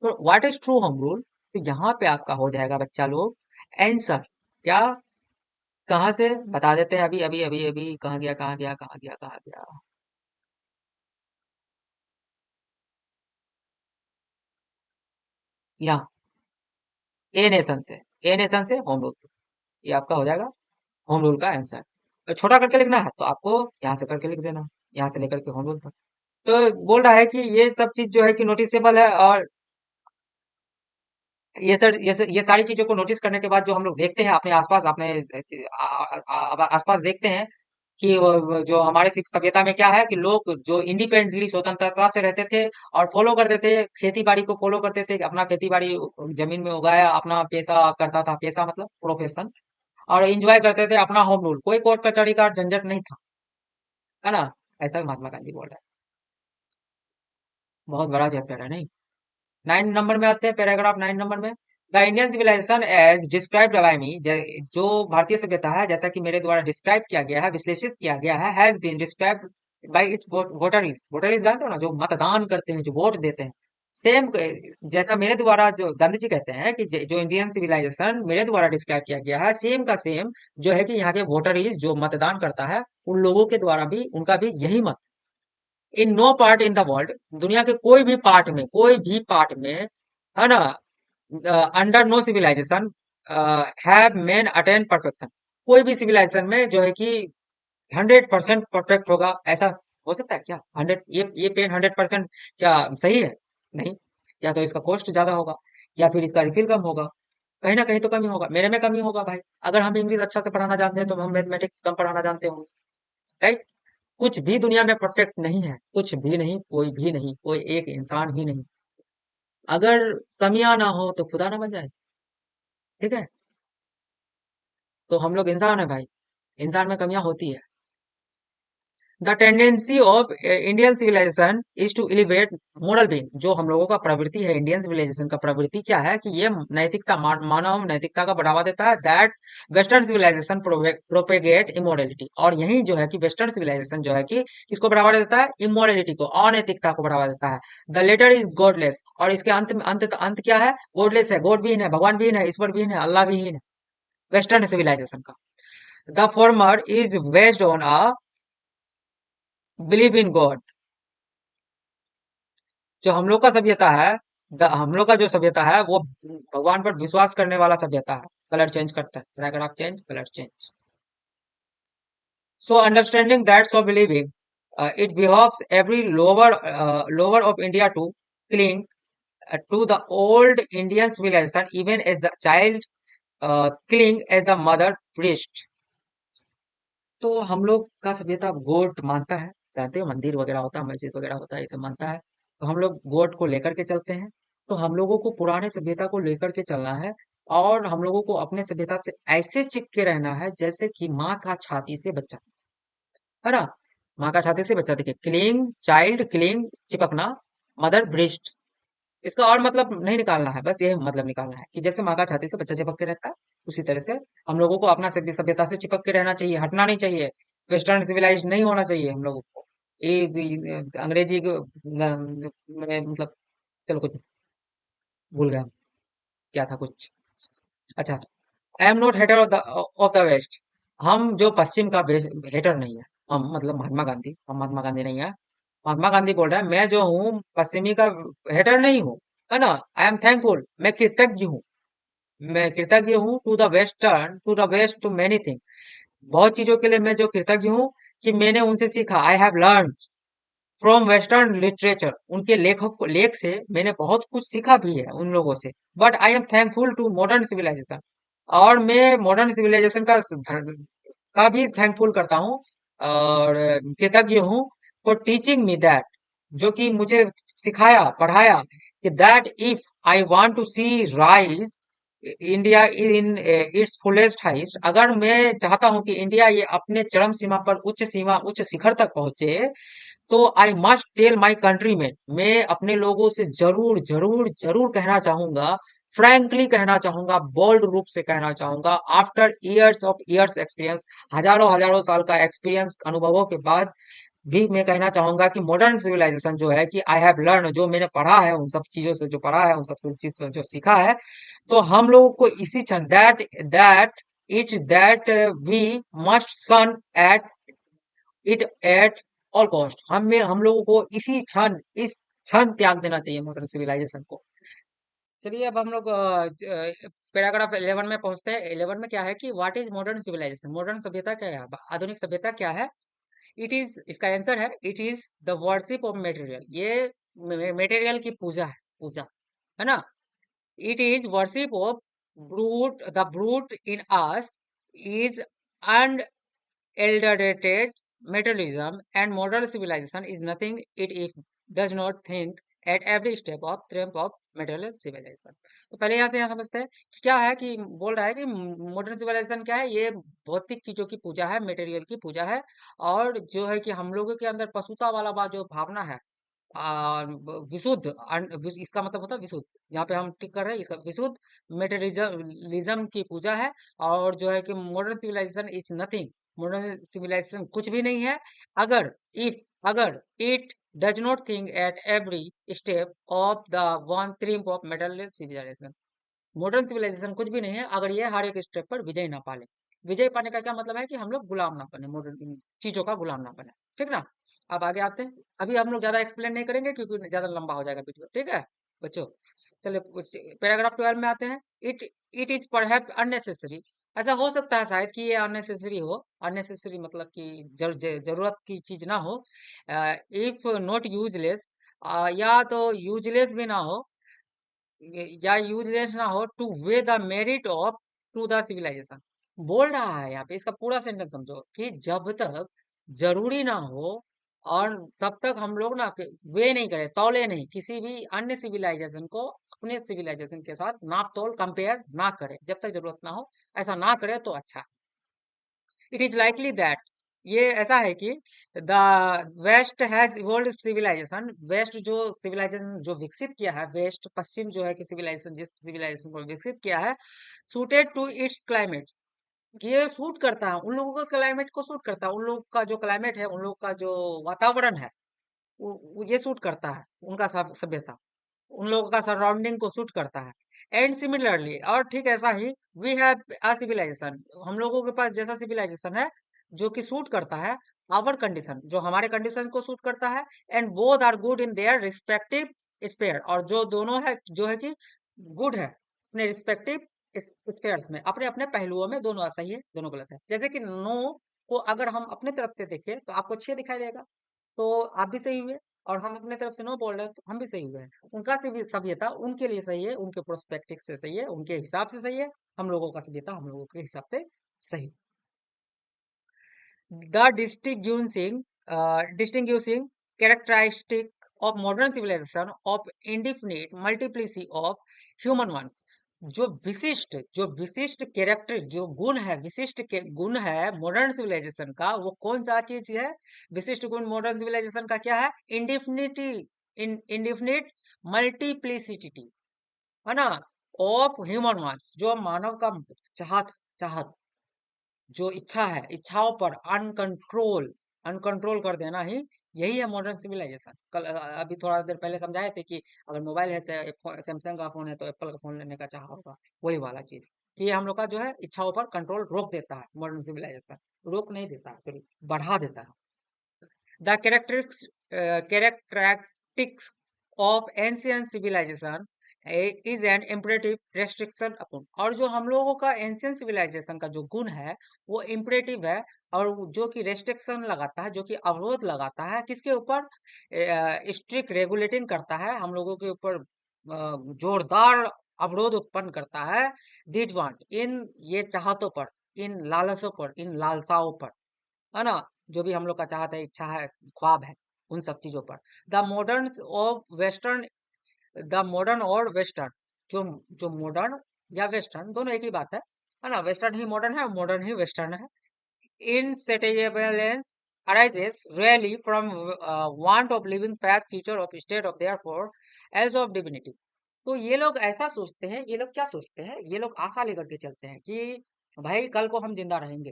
तो what is true home rule, तो यहाँ पे आपका हो जाएगा बच्चा लोग आंसर। क्या? कहाँ से बता देते हैं, अभी अभी अभी अभी, कहाँ गया कहाँ गया कहाँ गया कहाँ गया, यहाँ, ए नेशन से, ए नेशन से होम रूल, ये आपका हो जाएगा होम रूल का आंसर। तो छोटा करके लिखना है तो आपको यहाँ से करके लिख देना, यहाँ से लेकर के होम रूल तक। तो बोल रहा है कि ये सब चीज जो है कि नोटिसेबल है, और ये सारी चीजों को नोटिस करने के बाद जो हम लोग देखते हैं अपने आसपास, अपने आसपास देखते हैं कि जो हमारे सभ्यता में क्या है कि लोग जो इंडिपेंडेंटली स्वतंत्रता से रहते थे और फॉलो करते थे, खेती बाड़ी को फॉलो करते थे, अपना खेती बाड़ी जमीन में उगाया, अपना पेशा करता था, पेशा मतलब प्रोफेशन, और एंजॉय करते थे अपना होम रूल, कोई कोर्ट कचहरी का झंझट नहीं था, है ना। ऐसा महात्मा गांधी बोल रहे हैं। बहुत बड़ा चैप्टर है नहीं। 9 नंबर में आते हैं, पैराग्राफ 9 नंबर में। The Indian civilisation as described by me, जो भारतीय सभ्यता है जैसा कि मेरे द्वारा डिस्क्राइब किया गया है, विश्लेषित किया गया है, has been described by its votaries. Votaries जानते हो ना, जो मतदान करते हैं, जो वोट देते हैं। सेम जैसा मेरे द्वारा, जो गांधी जी कहते हैं कि जो इंडियन सिविलाइजेशन मेरे द्वारा डिस्क्राइब किया गया है, सेम का सेम जो है कि यहाँ के वोटरीज जो मतदान करता है, उन लोगों के द्वारा भी उनका भी यही मत। In no part in the world, दुनिया के कोई भी पार्ट में, कोई भी पार्ट में, है ना, under no civilisation have men attain perfection. कोई भी सिविलाइजेशन में जो है कि 100% परफेक्ट होगा, ऐसा हो सकता है क्या? 100, ये पेन 100% क्या सही है? नहीं। या तो इसका कॉस्ट ज्यादा होगा, या फिर इसका रिफिल कम होगा, कहीं ना कहीं तो कमी होगा, मेरे में कमी होगा भाई। अगर हम इंग्लिश अच्छा से पढ़ाना जानते हैं तो हम मैथमेटिक्स कम पढ़ाना जानते होंगे, राइट। कुछ भी दुनिया में परफेक्ट नहीं है, कुछ भी नहीं, कोई भी नहीं, कोई एक इंसान ही नहीं। अगर कमियां ना हो तो खुदा ना बन जाए, ठीक है। तो हम लोग इंसान है भाई, इंसान में कमियां होती है। The tendency of Indian civilisation is to elevate moral being, जो हम लोगों का प्रवृत्ति है, इंडियन सिविलाइजेशन का प्रवृत्ति क्या है कि ये नैतिकता, मानव नैतिकता का बढ़ावा देता है। That western civilisation propagate immorality, और यही जो है कि वेस्टर्न सिविलाइजेशन जो है कि किसको बढ़ावा देता है? इमोरलिटी को, अनैतिकता को बढ़ावा देता है। द लेटर इज गॉडलेस, और इसके अंत में, अंत क्या है? गॉडलेस है, गॉड भी है, भगवान भी है, ईश्वर भी है, अल्लाह भी है, वेस्टर्न सिविलाइजेशन का। The former is based on a believe in God, जो हम लोग का सभ्यता है, हम लोग का जो सभ्यता है वो भगवान पर विश्वास करने वाला सभ्यता है। कलर चेंज करता है, paragraph change, colour change. So understanding that, so believing, it behoves every lover of India to cling to the old Indian civilisation even as the child cling as the mother breast. तो हम लोग का सभ्यता God मानता है, जानते हो मंदिर वगैरह होता है, मस्जिद वगैरह होता है, ये सब मानता है। तो हम लोग गॉड को लेकर के चलते हैं। तो हम लोगों को पुराने सभ्यता को लेकर के चलना है, और हम लोगों को अपने सभ्यता से ऐसे चिपके रहना है जैसे कि माँ का छाती से बच्चा, है ना। माँ का छाती से बच्चा, देखिए, क्लिंग चाइल्ड, क्लिंग चिपकना, मदर ब्रेस्ट। इसका और मतलब नहीं निकालना है, बस ये मतलब निकालना है कि जैसे माँ का छाती से बच्चा चिपक के रहता है, उसी तरह से हम लोगों को अपना सभ्यता से चिपक के रहना चाहिए, हटना नहीं चाहिए। वेस्टर्न सिविलाइज नहीं होना चाहिए हम लोगों को। अंग्रेजी मतलब, चलो कुछ भूल गया, क्या था कुछ। अच्छा, I am not hater of the west. हम जो पश्चिम का हेटर नहीं है। हम मतलब महात्मा गांधी नहीं है। महात्मा गांधी बोल रहा है, मैं जो हूँ पश्चिमी का हेटर नहीं हूँ, है ना। आई एम थैंकफुल, मैं कृतज्ञ हूँ। मैं कृतज्ञ हूँ to the western, to the west, to many thing. बहुत चीजों के लिए मैं जो कृतज्ञ हूँ कि मैंने उनसे सीखा। I have learn from western literature, उनके लेख से मैंने बहुत कुछ सीखा भी है उन लोगों से। But I am thankful to modern civilisation, और मैं मॉडर्न सिविलाइजेशन का भी थैंकफुल करता हूँ, और कृतज्ञ हूँ फॉर टीचिंग मी दैट, जो कि मुझे सिखाया, पढ़ाया कि that if I want to see rise India in its fullest highest, अगर मैं चाहता हूँ कि इंडिया ये अपने चरम सीमा पर, उच्च शिखर तक पहुंचे, तो I must tell my country में, मैं अपने लोगों से जरूर जरूर जरूर कहना चाहूंगा, फ्रैंकली कहना चाहूंगा, बोल्ड रूप से कहना चाहूंगा, after years of years experience, हजारों हजारों साल का एक्सपीरियंस, अनुभवों के बाद भी मैं कहना चाहूंगा कि मॉडर्न सिविलाइजेशन जो है, कि आई हैव लर्न, जो मैंने पढ़ा है, उन सब चीजों से जो पढ़ा है, उन सब चीज से जो सीखा है, तो हम लोगों को इसी क्षण, that that it that we must shun at it at all cost, हम लोगों को इस क्षण त्याग देना चाहिए मॉडर्न सिविलाइजेशन को। चलिए अब हम लोग पैराग्राफ 11 में पहुंचते हैं। 11 में क्या है कि what is modern civilisation, modern सभ्यता क्या है, आधुनिक सभ्यता क्या है। इट इज, इसका आंसर है, it is the worship of material. ये मटेरियल की पूजा है, पूजा, है ना। It is worship of brute, the brute in us is elderdated materialism, and modern civilization is nothing it if does not think at every step of triumph of material civilization। तो पहले यहाँ समझते हैं कि क्या है, कि बोल रहा है कि मॉडर्न सिविलाइजेशन क्या है, ये भौतिक चीजों की पूजा है, मटेरियल की पूजा है। और जो है कि हम लोगों के अंदर पशुता वाला बात, जो भावना है, विशुद्ध, इसका मतलब होता है विशुद्ध, जहाँ पे हम टिक कर रहे हैं, इसका विशुद्ध मेटेरियलिज्म की पूजा है। और जो है कि modern civilisation is nothing, modern civilisation कुछ भी नहीं है, अगर इफ अगर it does not think at every step of the one triumph of material civilisation. Modern civilisation कुछ भी नहीं है अगर ये हर एक स्टेप पर विजय ना पाले। विजय पाने का क्या मतलब है, कि हम लोग गुलाम ना बने, मॉडर्न चीजों का गुलाम ना बने, ठीक ना। अब आगे आते हैं। अभी हम लोग ज्यादा एक्सप्लेन नहीं करेंगे क्योंकि ज्यादा लंबा हो जाएगा वीडियो, ठीक है बच्चों। चलिए पैराग्राफ 12 में आते हैं। It it is perhaps unnecessary. ऐसा हो सकता है शायद कि ये अननेसेसरी हो, अननेसेसरी मतलब कि जरूरत की चीज ना हो, इफ नॉट यूजलेस, या तो यूजलेस भी ना हो, या यूजलेस ना हो, to weigh the merit of to the civilisation. बोल रहा है यहाँ पे, इसका पूरा सेंटेंस समझो, कि जब तक जरूरी ना हो, और तब तक हम लोग ना वे नहीं करें, तौले नहीं, किसी भी अन्य सिविलाइजेशन को अपने सिविलाइजेशन के साथ नाप तोल कंपेयर ना करें, जब तक जरूरत ना हो, ऐसा ना करे तो अच्छा। इट इज लाइकली दैट, ये ऐसा है कि the West has evolve civilisation, West जो सिविलाइजेशन जो विकसित किया है, वेस्ट पश्चिम जो है कि सिविलाइजेशन, जिस सिविलाइजेशन को विकसित किया है, सूटेड टू इट्स क्लाइमेट, ये सूट करता है उन लोगों का क्लाइमेट को, सूट करता है उन लोगों का जो क्लाइमेट है, उन लोगों का जो वातावरण है, ये सूट करता है उनका सभ्यता, उन लोगों का सराउंडिंग को सूट करता है। एंड सिमिलरली, और ठीक ऐसा ही, वी हैव अ सिविलाइजेशन, हम लोगों के पास जैसा सिविलाइजेशन है जो कि सूट करता है आवर कंडीशन, जो हमारे कंडीशन को सूट करता है। And both are good in their respective sphere, और जो दोनों है जो है कि गुड है अपने रिस्पेक्टिव स्पेयर्स में, अपने अपने पहलुओं में, दोनों सही है, दोनों गलत है। जैसे कि नो को अगर हम अपने तरफ से देखें तो आपको 6 दिखाई देगा, तो आप भी सही हुए। और हम अपने तरफ से नो बोल रहे हैं तो हम भी सही हुए हैं। उनका सभ्यता उनके लिए सही है, उनके प्रोस्पेक्टिव से सही है, उनके हिसाब से सही है, हम लोगों का सभ्यता हम लोगों के हिसाब से सही। The distinguishing distinguishing characteristic of modern civilization of indefinite multiplicity of human ones. जो विशिष्ट कैरेक्टर जो गुण है विशिष्ट के गुण है मॉडर्न सिविलाइजेशन का, वो कौन सा चीज है? विशिष्ट गुण मॉडर्न सिविलाइजेशन का क्या है? इंडिफिनिटी, इंडिफिनिट मल्टीप्लिसिटी, है ना, ऑफ ह्यूमन वंस, जो मानव का चाहत चाहत जो इच्छा है, इच्छाओं पर अनकंट्रोल अनकंट्रोल कर देना ही, यही है मॉडर्न सिविलाइजेशन। कल अभी थोड़ा देर पहले समझाए थे कि अगर मोबाइल है तो सैमसंग का फोन है तो एप्पल का फोन लेने का चाह होगा, वही वाला चीज कि ये हम लोग का जो है इच्छाओं पर कंट्रोल रोक देता है। मॉडर्न सिविलाइजेशन रोक नहीं देता है, फिर बढ़ा देता है। The characteristics of ancient civilization is an imperative restriction upon। और जो हम लोगों का एंशियंट सिविलाइजेशन का जो गुण है वो इम्परेटिव है, और जो कि रेस्ट्रिक्शन लगाता है, जो कि अवरोध लगाता है किसके ऊपर? स्ट्रिक्ट रेगुलेटिंग करता है हम लोगों के ऊपर, जोरदार अवरोध उत्पन्न करता है। दिस वांट, इन ये चाहतों पर, इन लालसों पर, इन लालसाओं पर, है ना, जो भी हम लोग का चाहत है, इच्छा है, ख्वाब है, उन सब चीजों पर। The modern of western, the modern और वेस्टर्न, जो जो मॉडर्न या वेस्टर्न दोनों एक ही बात है ना, वेस्टर्न ही मॉडर्न है, मॉडर्न ही वेस्टर्न है। insatiableness arises rarely from want of living fact future of state of therefore as of divinity। तो ये लोग ऐसा सोचते हैं, ये लोग क्या सोचते हैं, ये लोग आशा लेकर के चलते हैं कि भाई कल को हम जिंदा रहेंगे।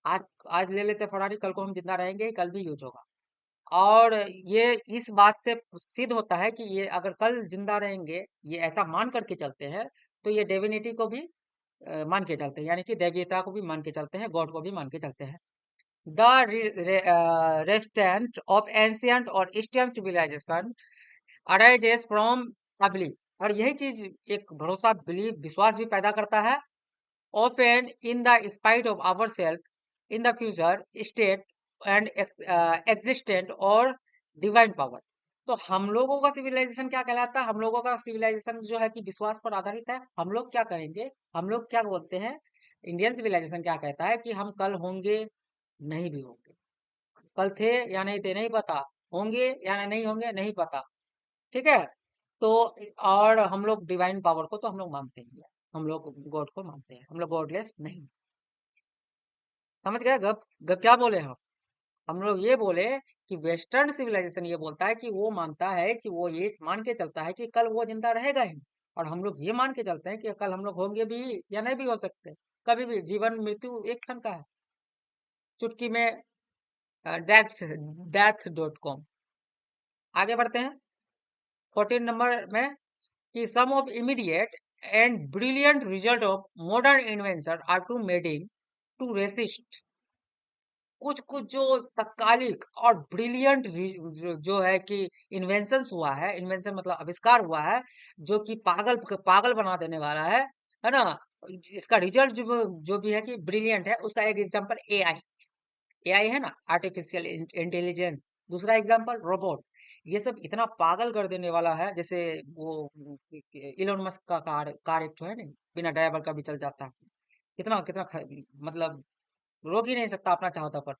आज आज ले लेते फरारी, कल को हम जिंदा रहेंगे, कल भी यूज होगा। और ये इस बात से सिद्ध होता है कि ये अगर कल जिंदा रहेंगे, ये ऐसा मान करके चलते हैं, तो ये डिविनिटी को भी मान के चलते हैं, यानी कि दैवीयता को भी मान के चलते हैं, गॉड को भी मान के चलते हैं। द रेस्टेंट ऑफ एंशियंट और eastern civilisation arises from a belief. और यही चीज एक भरोसा, बिलीफ, विश्वास भी पैदा करता है। often in the spite of ourselves in the future state and existent or divine power। तो हम लोगों का सिविलाइजेशन क्या कहलाता है? हम लोगों का सिविलाइजेशन जो है कि विश्वास पर आधारित है। हम लोग क्या करेंगे, हम लोग क्या बोलते हैं, इंडियन सिविलाइजेशन क्या कहता है कि हम कल होंगे, नहीं भी होंगे, कल थे या नहीं थे नहीं पता, होंगे या नहीं होंगे नहीं पता, ठीक है। तो और हम लोग डिवाइन पावर को तो हम लोग मानते ही हैं, हम लोग गॉड को मानते हैं, हम लोग गॉडलेस नहीं। समझ गए? गप गप क्या बोले हम लोग ये बोले कि वेस्टर्न सिविलाइजेशन ये बोलता है कि वो मानता है कि वो ये मान के चलता है कि कल वो जिंदा रहेगा ही, और हम लोग ये मान के चलते हैं कि कल हम लोग होंगे भी या नहीं भी हो सकते, कभी भी। जीवन मृत्यु एक क्षण का है, चुटकी में। Death death.com। आगे बढ़ते हैं 14 नंबर में कि some of immediate and brilliant result of modern invention are too maddening to resist. कुछ कुछ जो तत्कालिक और ब्रिलियंट जो है कि इन्वेंशन हुआ है, इन्वेंशन मतलब आविष्कार हुआ है, जो कि पागल पागल बना देने वाला है ना। इसका रिजल्ट जो भी है कि ब्रिलियंट है, उसका एक एग्जांपल एआई, एआई है ना, आर्टिफिशियल इंटेलिजेंस। दूसरा एग्जांपल रोबोट। ये सब इतना पागल कर देने वाला है, जैसे वो इलोन मस्क का कार एक जो है ना, बिना ड्राइवर का भी चल जाता है। कितना कितना मतलब रोक ही नहीं सकता अपना चाहता पर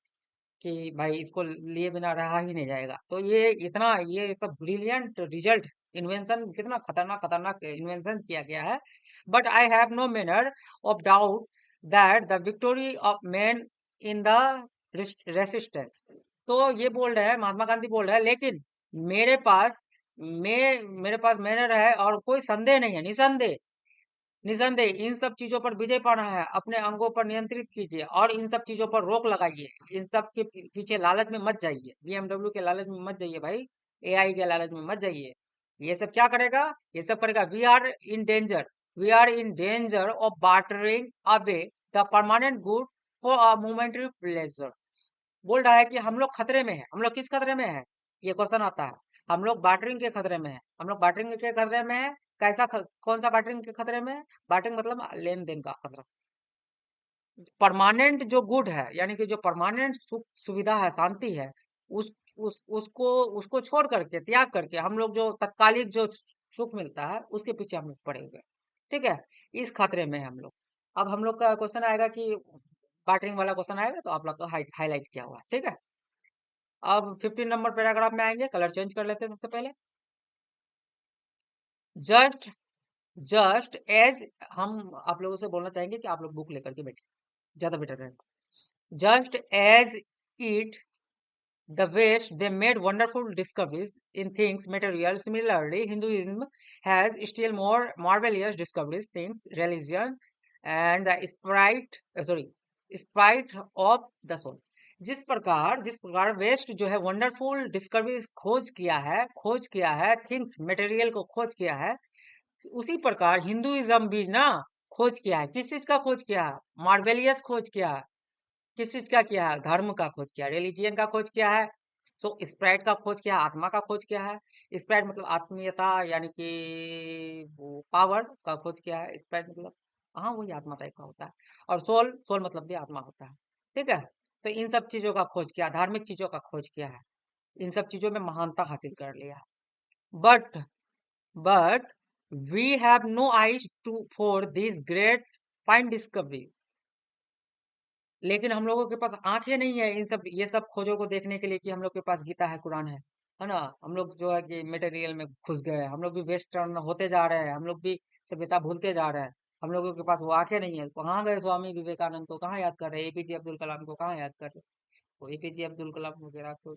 कि भाई इसको लिए बिना रहा ही नहीं जाएगा। तो ये इतना, ये सब ब्रिलियंट रिजल्ट, इन्वेंशन, कितना खतरनाक खतरनाक इन्वेंशन किया गया है। But I have no manner of doubt that the victory of man in the resistance. तो ये बोल रहे हैं, महात्मा गांधी बोल रहे हैं, लेकिन मेरे पास मेरे पास मैनर है और कोई संदेह नहीं है, निसंदेह, निसंदेह इन सब चीजों पर विजय पाना है। अपने अंगों पर नियंत्रित कीजिए और इन सब चीजों पर रोक लगाइए। इन सब के पीछे लालच में मत जाइए, बीएमडब्ल्यू के लालच में मत जाइए भाई, एआई के लालच में मत जाइए। ये सब क्या करेगा? ये सब करेगा, we are in danger, we are in danger of bartering away the permanent good for a momentary pleasure. बोल रहा है कि हम लोग खतरे में हैं। हम लोग किस खतरे में हैं? ये क्वेश्चन आता है। हम लोग बार्टरिंग के खतरे में हैं। हम लोग बार्टरिंग के खतरे में हैं। कैसा कौन सा बार्टरिंग के खतरे में है? बार्टरिंग मतलब लेन देन का खतरा। परमानेंट जो गुड है, यानी कि जो परमानेंट सुख सुविधा है, शांति है, उसको उसको छोड़ करके, त्याग करके, हम लोग जो तत्कालिक जो सुख मिलता है उसके पीछे हम लोग पड़े हुए हैं। ठीक है, इस खतरे में है हम लोग। अब हम लोग का क्वेश्चन आएगा कि बार्टरिंग वाला क्वेश्चन आएगा, तो आप लोग का हाईलाइट किया हुआ है, ठीक है। अब 15 नंबर पैराग्राफ में आएंगे, कलर चेंज कर लेते हैं सबसे पहले। जस्ट जस्ट एज, हम आप लोगों से बोलना चाहेंगे कि आप लोग बुक लेकर के बैठे, ज्यादा बेटर रहेगा। Just as it the West, they made wonderful discoveries in things material. Similarly, Hinduism has still more marvelous discoveries, things, religion, and the sprite of the soul. जिस प्रकार वेस्ट जो है वंडरफुल डिस्कवरीज खोज किया है things material को खोज किया है, उसी प्रकार हिंदुइज्म भी ना खोज किया है। किस चीज का खोज किया है? मार्वेलियस खोज किया है। किस चीज का किया है? धर्म का खोज किया, रिलीजियन का खोज किया है। सो स्प्राइट का खोज किया, आत्मा का खोज किया है। स्प्राइट मतलब आत्मीयता, यानी कि वो पावर का खोज किया है। स्प्राइट मतलब हाँ वही आत्मा टाइप का होता है। और सोल, सोल मतलब भी आत्मा होता है। ठीक है, तो इन सब चीजों का खोज किया, धार्मिक चीजों का खोज किया है, इन सब चीजों में महानता हासिल कर लिया है। But but we have no eyes to for this great fine discovery. लेकिन हम लोगों के पास आंखें नहीं है इन सब ये सब खोजों को देखने के लिए कि हम लोग के पास गीता है, कुरान है ना। हम लोग जो है कि मटेरियल में घुस गए हैं, हम लोग भी वेस्टर्न होते जा रहे हैं, हम लोग भी सभ्यता भूलते जा रहे हैं। हम लोगों के पास वो आंखें नहीं है। कहाँ गए स्वामी विवेकानंद को, कहाँ याद कर रहे हैं? एपीजे अब्दुल कलाम को कहाँ याद कर रहे हैं? वो एपीजे अब्दुल कलाम वगैरह तो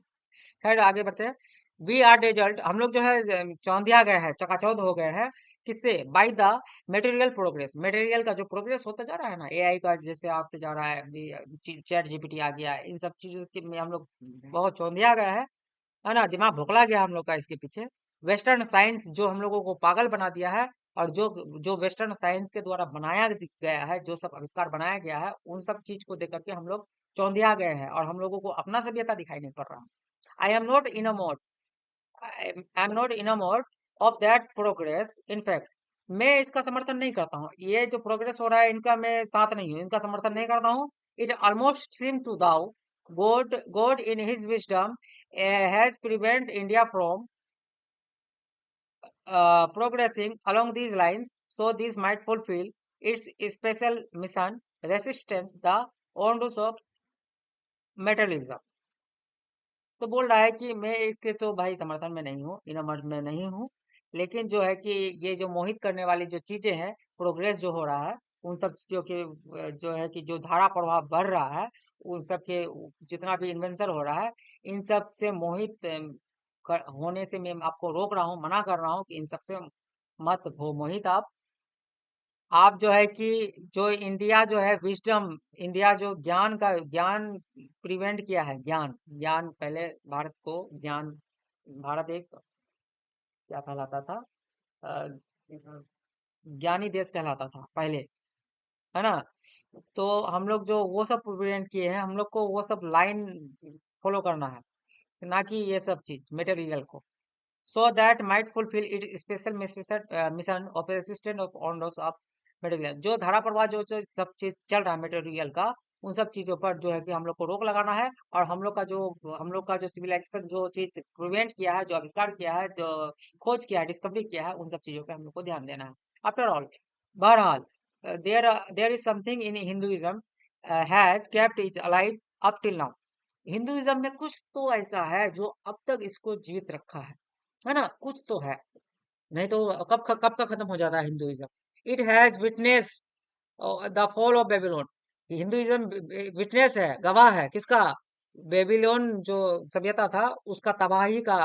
खैर आगे बढ़ते हैं। वी आर डेजल्ट, हम लोग जो है चौंधिया गए हैं, चकाचौंध हो गए हैं। किससे? By the material progress. Material का जो प्रोग्रेस होता जा रहा है ना, एआई का जैसे आते जा रहा है, चैट जीपीटी आ गया है, इन सब चीजों के में हम लोग बहुत चौंधिया गए हैं, है ना। दिमाग भुखला गया हम लोग का इसके पीछे। वेस्टर्न साइंस जो हम लोगों को पागल बना दिया है, और जो जो वेस्टर्न साइंस के द्वारा बनाया गया है, जो सब आविष्कार बनाया गया है, उन सब चीज को देख करके हम लोग चौंधिया गए हैं, और हम लोगों को अपना सभ्यता दिखाई नहीं पड़ रहा। I am not enamored. I am not enamored of that progress. In fact, मैं इसका समर्थन नहीं करता हूँ। ये जो प्रोग्रेस हो रहा है इनका मैं साथ नहीं हूँ, इनका समर्थन नहीं करता हूँ। It almost seems to thou God in His wisdom has prevent India from progressing along these lines, so this might fulfill its special mission, resistance the onus of materialism. तो बोल रहा है कि मैं इसके तो भाई समर्थन में नहीं हूँ, इनमर्ज में नहीं हूँ, लेकिन जो है कि ये जो मोहित करने वाली जो चीजें हैं, प्रोग्रेस जो हो रहा है, उन सब चीजों के जो है कि जो धारा प्रवाह बढ़ रहा है, उन सब के जितना भी इन्वेंशन हो रहा है, इन सब से मोहित होने से मैं आपको रोक रहा हूँ, मना कर रहा हूँ कि इन सब से मत हो मोहित आप जो है कि जो इंडिया जो है विजडम, इंडिया जो ज्ञान प्रिवेंट किया है, ज्ञान ज्ञान पहले भारत को ज्ञान, भारत एक क्या कहलाता था? अ, ज्ञानी देश कहलाता था पहले, है ना। तो हम लोग जो वो सब प्रिवेंट किए हैं, हम लोग को वो सब लाइन फॉलो करना है, ना कि ये सब चीज मटेरियल को। so that might fulfill its special mission of assistant of ondos of material। जो धारा प्रवाह जो सब चीज चल रहा है मटेरियल का, उन सब चीजों पर जो है कि हम लोग को रोक लगाना है, और हम लोग का जो सिविलाइजेशन जो चीज प्रिवेंट किया है, जो आविष्कार किया है, जो खोज किया है, डिस्कवरी किया है, उन सब चीजों पे हम लोग को ध्यान देना है। आफ्टर ऑल, बहरहाल, there is something in Hinduism has kept it alive up till now. Hinduism में कुछ तो ऐसा है जो अब तक इसको जीवित रखा है ना, कुछ तो है। नहीं तो कब का खत्म हो जाता है Hinduism. It has witness the fall of Babylon. Hinduism witness है, गवाह है किसका? बेबीलोन जो सभ्यता था उसका तबाही का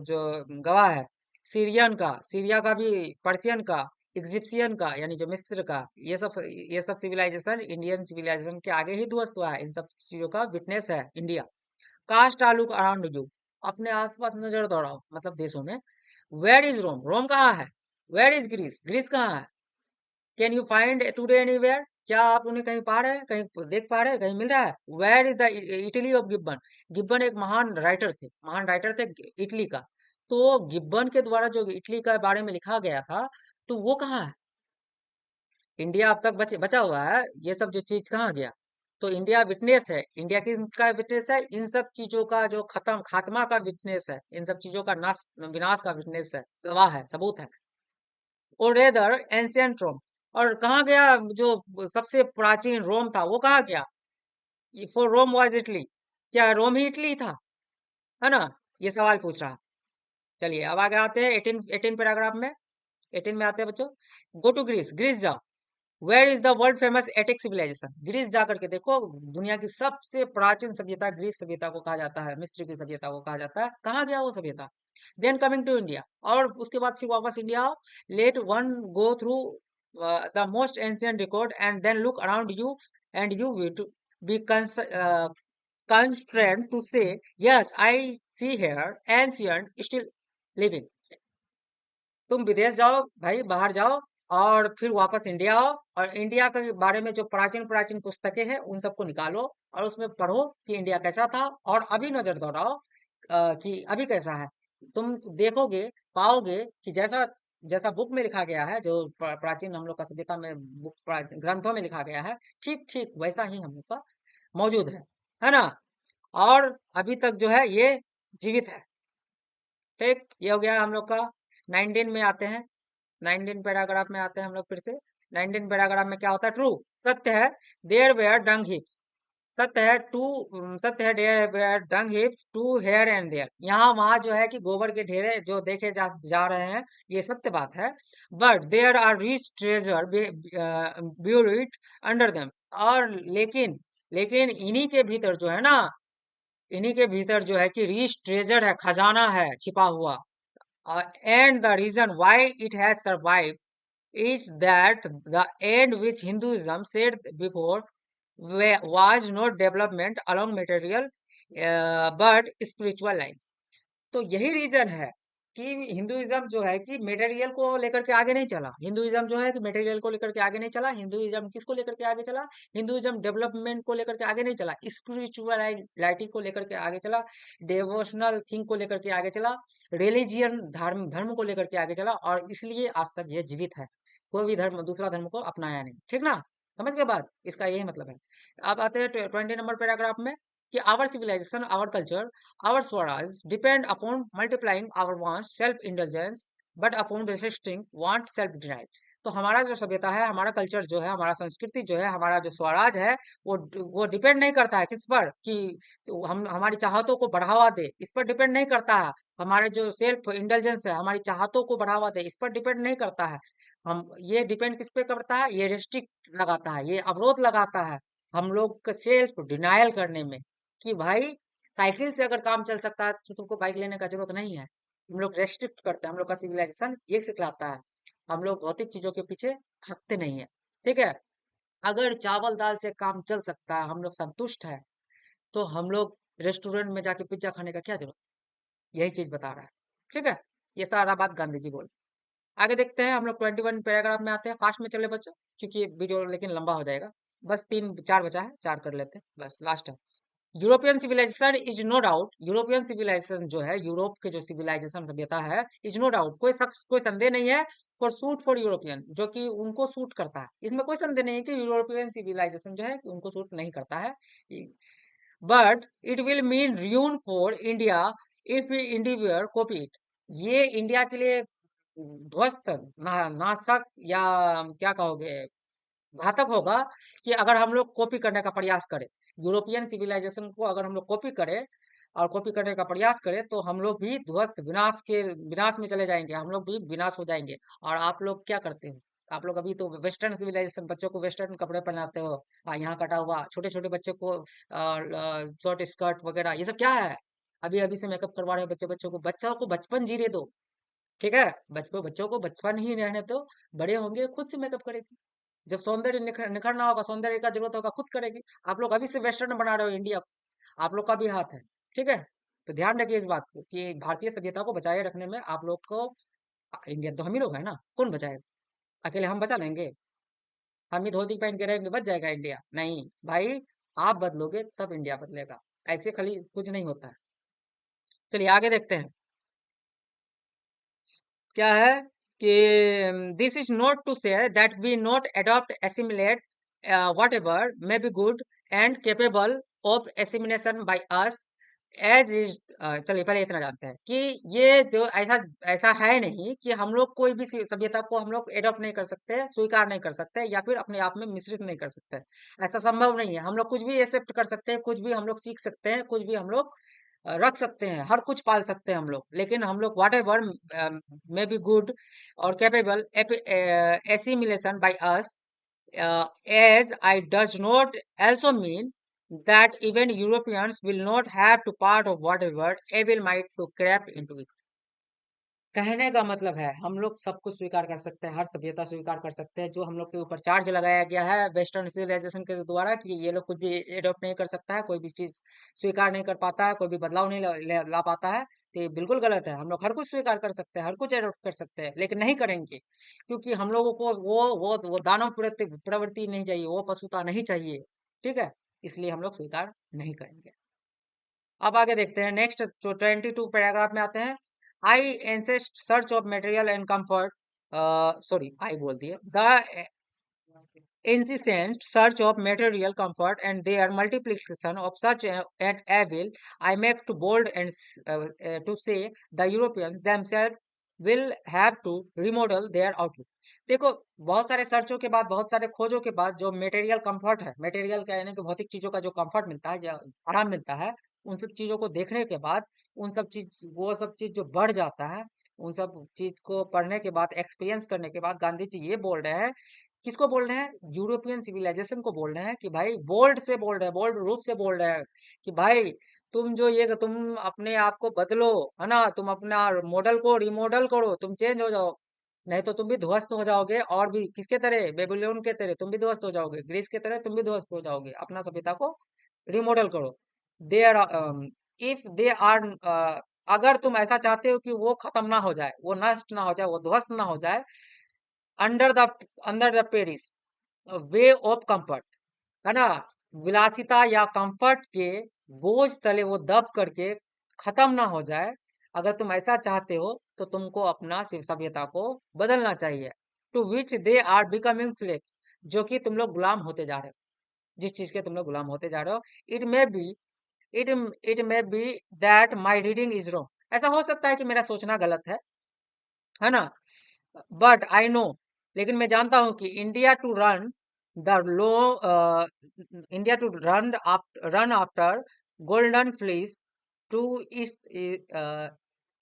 जो गवाह है। सीरिया का भी, पर्शियन का, इजिप्शियन का यानी जो मिस्र का, ये सब सिविलाइजेशन इंडियन सिविलाइजेशन के आगे ही ध्वस्त हुआ है। इन सब चीजों का विटनेस है इंडिया। कास्ट आलुक अराउंड यू, अपने आसपास नजर दौड़ाओ, मतलब देशों में। वेयर इज रोम, रोम कहाँ है? वेयर इज ग्रीस, ग्रीस कहाँ है? Can you find today anywhere, क्या आप उन्हें कहीं पा रहे हैं, कहीं देख पा रहे हैं, कहीं मिल रहा है? Where is the Italy of Gibbon, Gibbon एक महान राइटर थे इटली का। तो गिब्बन के द्वारा जो इटली के बारे में लिखा गया था, तो वो कहाँ है? इंडिया अब तक बचा हुआ है, ये सब जो चीज कहाँ गया? तो इंडिया विटनेस है, इंडिया किसका विटनेस है? इन सब चीजों का जो खात्मा का विटनेस है, इन सब चीजों का नाश विनाश का विटनेस है, गवाह है, सबूत है। और रेदर एंशियंट रोम, और कहाँ गया जो सबसे प्राचीन रोम था, वो कहाँ गया? फॉर रोम वाज इटली, क्या रोम ही इटली था? है ना? ये सवाल पूछ रहा। चलिए अब आगे आते हैं 18 पैराग्राफ में। 18 में आते हैं बच्चों। गो टू ग्रीस, ग्रीस जाओ। Where is the world famous Attic civilisation? Greece जा करके देखो, दुनिया की सबसे प्राचीन सभ्यता ग्रीस सभ्यता को कहा जाता है, मिस्र की सभ्यता को कहा जाता है। कहाँ गया वो सभ्यता? देन कमिंग टू इंडिया, और उसके बाद फिर वापस इंडिया आओ। Let one go through the most ancient record and then look around you and you will be constrained to say, yes, I see here ancient still living. तुम विदेश जाओ भाई, बाहर जाओ, और फिर वापस इंडिया आओ, और इंडिया के बारे में जो प्राचीन प्राचीन पुस्तकें हैं उन सबको निकालो, और उसमें पढ़ो कि इंडिया कैसा था, और अभी नजर दौड़ाओ कि अभी कैसा है। तुम देखोगे, पाओगे कि जैसा जैसा बुक में लिखा गया है, जो प्राचीन हम लोग का सभ्यता में बुक ग्रंथों में लिखा गया है, ठीक ठीक वैसा ही हम लोग का मौजूद है ना? और अभी तक जो है ये जीवित है। ठीक, ये हो गया हम लोग का। 19 में आते हैं। 19 पैराग्राफ में आते हैं हम लोग फिर से। 19 पैराग्राफ में क्या होता है? ट्रू, सत्य है। देयर वेयर डंग हिप्स, सत्य है। सत्य है। There were dung heaps to here and there, यहाँ वहां जो है कि गोबर के ढेरे जो देखे जा रहे हैं, ये सत्य बात है। But there are rich treasure buried under them, और लेकिन इन्हीं के भीतर जो है ना, इन्हीं के भीतर जो है कि रिच ट्रेजर है, खजाना है छिपा हुआ। And the reason why it has survived is that the end which Hinduism said before was not development along material but spiritual lines. तो यही रीजन है कि हिंदुइज्म जो है कि मेटेरियल को लेकर के आगे नहीं चला। हिंदुइज्म जो है कि मेटेरियल को लेकर के आगे नहीं चला। हिंदुइज्म किसको लेकर के आगे चला? हिंदुइज्म डेवलपमेंट को लेकर के आगे नहीं चला, स्पिरिचुअलिटी को लेकर के आगे चला, डिवोशनल थिंग को लेकर के आगे चला, रिलीजियन धर्म धर्म को लेकर के आगे चला, और इसलिए आज तक यह जीवित है। कोई भी धर्म दूसरा धर्म को अपनाया नहीं। ठीक ना? समझ के बाद इसका यही मतलब है। अब आते हैं 20 नंबर पैराग्राफ में कि our civilisation, our culture, our Swaraj depend upon multiplying our wants, self-indulgence, but upon resisting want, self-denial. तो हमारा जो सभ्यता है, हमारा कल्चर जो है, हमारा संस्कृति जो है, हमारा जो स्वराज है, वो डिपेंड नहीं करता है किस पर कि हम हमारी चाहतों को बढ़ावा दे, इस पर डिपेंड नहीं करता है। हमारे जो सेल्फ इंटेलिजेंस है, हमारी चाहतों को बढ़ावा दे, इस पर डिपेंड नहीं करता है। हम ये डिपेंड किस पे करता है? ये रेस्ट्रिक्ट लगाता है, ये अवरोध लगाता है हम लोग का सेल्फ डिनायल करने में, कि भाई साइकिल से अगर काम चल सकता है तो तुमको बाइक लेने का जरूरत नहीं है। हम लोग रेस्ट्रिक्ट करते हैं, हम लोग का सिविलाइजेशन ये सिखलाता है। हम लोग भौतिक चीजों के पीछे भागते नहीं है। ठीक है? अगर चावल दाल से काम चल सकता है, हम लोग संतुष्ट है, तो हम लोग रेस्टोरेंट में जाके पिज्जा खाने का क्या जरूरत? यही चीज बता रहा है। ठीक है? ये सारा बात गांधी जी बोल। आगे देखते हैं हम लोग। 21 पैराग्राफ में आते हैं। फास्ट में चले बच्चों, क्योंकि ये वीडियो लेकिन लंबा हो जाएगा। बस तीन चार बचा है, चार कर लेते हैं, बस लास्ट है। European civilisation is no doubt, European civilisation जो है, यूरोप के जो सिविलाइजेशन सभ्यता है, इज नो डाउट, कोई संदेह नहीं है, फॉर यूरोपियन, जो कि उनको सूट करता है। इसमें कोई संदेह नहीं है कि यूरोपियन सिविलाइजेशन जो है कि उनको सूट नहीं करता है। But it will mean ruin for India if India ever copy it, ये इंडिया के लिए ध्वस्त, नाशक, या क्या कहोगे, घातक होगा कि अगर हम लोग कॉपी करने का प्रयास करें, यूरोपियन सिविलाइजेशन को अगर हम लोग कॉपी करें और कॉपी करने का प्रयास करें, तो हम लोग भी ध्वस्त, विनाश में चले जाएंगे, हम लोग भी विनाश हो जाएंगे। और आप लोग क्या करते हो? आप लोग अभी तो वेस्टर्न सिविलाइजेशन, बच्चों को वेस्टर्न कपड़े पहनाते हो, यहाँ कटा हुआ, छोटे छोटे बच्चे को शॉर्ट स्कर्ट वगैरह, ये सब क्या है? अभी अभी से मेकअप करवा रहे हैं बच्चों को बचपन जीने दो। ठीक है? बच्चों को बचपन ही रहने दो, बड़े होंगे खुद से मेकअप करेंगे। जब सौंदर्य निखरना होगा, सौंदर्य का जरूरत होगा, खुद करेगी। आप लोग अभी से वेस्टर्न बना रहे हो इंडिया को, आप लोग का भी हाथ है। ठीक है? तो ध्यान रखिए इस बात को कि भारतीय सभ्यता को बचाए रखने में आप लोग को, इंडिया तो हम ही लोग है ना, कौन बचाएगा? अकेले हम बचा लेंगे? हम ही धोती पहन के रहेंगे बच जाएगा इंडिया? नहीं भाई, आप बदलोगे तब इंडिया बदलेगा, ऐसे खाली कुछ नहीं होता है। चलिए आगे देखते हैं क्या है कि this is not to say that we not adopt assimilate whatever may be good and capable of assimilation by us as is. चलिए पहले इतना जानते हैं कि ये जो ऐसा ऐसा है नहीं कि हम लोग कोई भी सभ्यता को हम लोग एडॉप्ट नहीं कर सकते, स्वीकार नहीं कर सकते, या फिर अपने आप में मिश्रित नहीं कर सकते। ऐसा संभव नहीं है। हम लोग कुछ भी एक्सेप्ट कर सकते हैं, कुछ भी हम लोग सीख सकते हैं, कुछ भी हम लोग रख सकते हैं, हर कुछ पाल सकते हैं हम लोग, लेकिन हम लोग what ever may be good और capable assimilation by us, as I does not also mean that even Europeans will not have to part of whatever evil might to creep into it. कहने का मतलब है हम लोग सब कुछ स्वीकार कर सकते हैं, हर सभ्यता स्वीकार कर सकते हैं जो हम लोग के ऊपर चार्ज लगाया गया है वेस्टर्न सिविलाइजेशन के द्वारा कि ये लोग कुछ भी एडॉप्ट नहीं कर सकता है, कोई भी चीज स्वीकार नहीं कर पाता है, कोई भी बदलाव नहीं ला पाता है। तो ये बिल्कुल गलत है। हम लोग हर कुछ स्वीकार कर सकते हैं, हर कुछ एडॉप्ट कर सकते हैं, लेकिन नहीं करेंगे क्योंकि हम लोगों को वो दानव प्रवृत्ति प्रवृत्ति नहीं चाहिए, वो पशुता नहीं चाहिए। ठीक है, इसलिए हम लोग स्वीकार नहीं करेंगे। अब आगे देखते हैं नेक्स्ट जो 22 पैराग्राफ में आते हैं। I insist search of material and comfort, sorry I बोल दिए, the incessant search of material comfort and their multiplication of such an evil, I make to bold and to say the Europeans themselves will have to remodel their outlook. देखो, बहुत सारे सर्चों के बाद, बहुत सारे खोजों के बाद जो मेटेरियल कंफर्ट है, मेटेरियल का यानी कि भौतिक चीजों का जो कंफर्ट मिलता है, जो आराम मिलता है, उन सब चीजों को देखने के बाद, उन सब चीज वो सब चीज जो बढ़ जाता है, उन सब चीज को पढ़ने के बाद, एक्सपीरियंस करने के बाद गांधी जी ये बोल रहे हैं। किसको बोल रहे हैं? यूरोपियन सिविलाइजेशन को बोल रहे हैं कि भाई बोल्ड से बोल रहे हैं, बोल्ड रूप से बोल रहे हैं कि भाई तुम जो ये तुम अपने आप को बदलो, है ना, तुम अपना मॉडल को रिमॉडल करो, तुम चेंज हो जाओ, नहीं तो तुम भी ध्वस्त हो जाओगे। और भी किसके तरह? बेबीलोन के तरह तुम भी ध्वस्त हो जाओगे, ग्रीस के तरह तुम भी ध्वस्त हो जाओगे। अपना सभ्यता को रिमॉडल करो। They are if they are अगर तुम ऐसा चाहते हो कि वो खत्म ना हो जाए, वो नष्ट ना हो जाए, वो ध्वस्त ना हो जाए, under the under the Paris way of comfort, है ना, विलासिता या कंफर्ट के बोझ तले वो दब करके खत्म ना हो जाए, अगर तुम ऐसा चाहते हो तो तुमको अपना सभ्यता को बदलना चाहिए। To which they are becoming slaves, जो कि तुम लोग गुलाम होते जा रहे हो, जिस चीज के तुम लोग गुलाम होते जा रहे हो। It may be it it may be that my reading is wrong, ऐसा हो सकता है कि मेरा सोचना गलत है ना, बट आई नो, लेकिन मैं जानता हूं कि India to run the low India to run after golden fleece to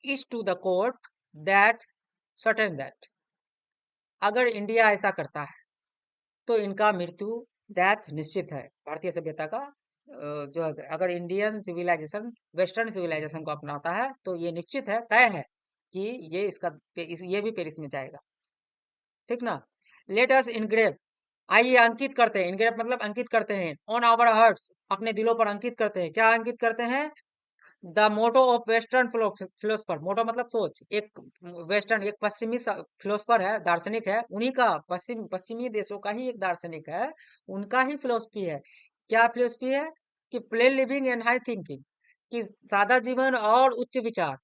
is to the court that certain that, अगर इंडिया ऐसा करता है तो इनका मृत्यु, डेथ निश्चित है। भारतीय सभ्यता का जो अगर इंडियन सिविलाइजेशन वेस्टर्न सिविलाइजेशन को अपनाता है तो ये निश्चित है, तय है कि ये ये भी पेरिस में जाएगा। ठीक ना। लेट अस इनग्रेव, आइए अंकित करते हैं, इनग्रेव मतलब अंकित करते हैं, ऑन आवर हार्ट्स, अपने दिलों पर अंकित करते हैं। क्या अंकित करते हैं? The motto of western philosopher, motto मतलब सोच, एक वेस्टर्न एक पश्चिमी फिलोसफर है, दार्शनिक है, उन्हीं का पश्चिमी देशों का ही एक दार्शनिक है, उनका ही फिलोसफी है। क्या फिलोसफी है? कि plane living and high thinking, कि सादा जीवन और उच्च विचार।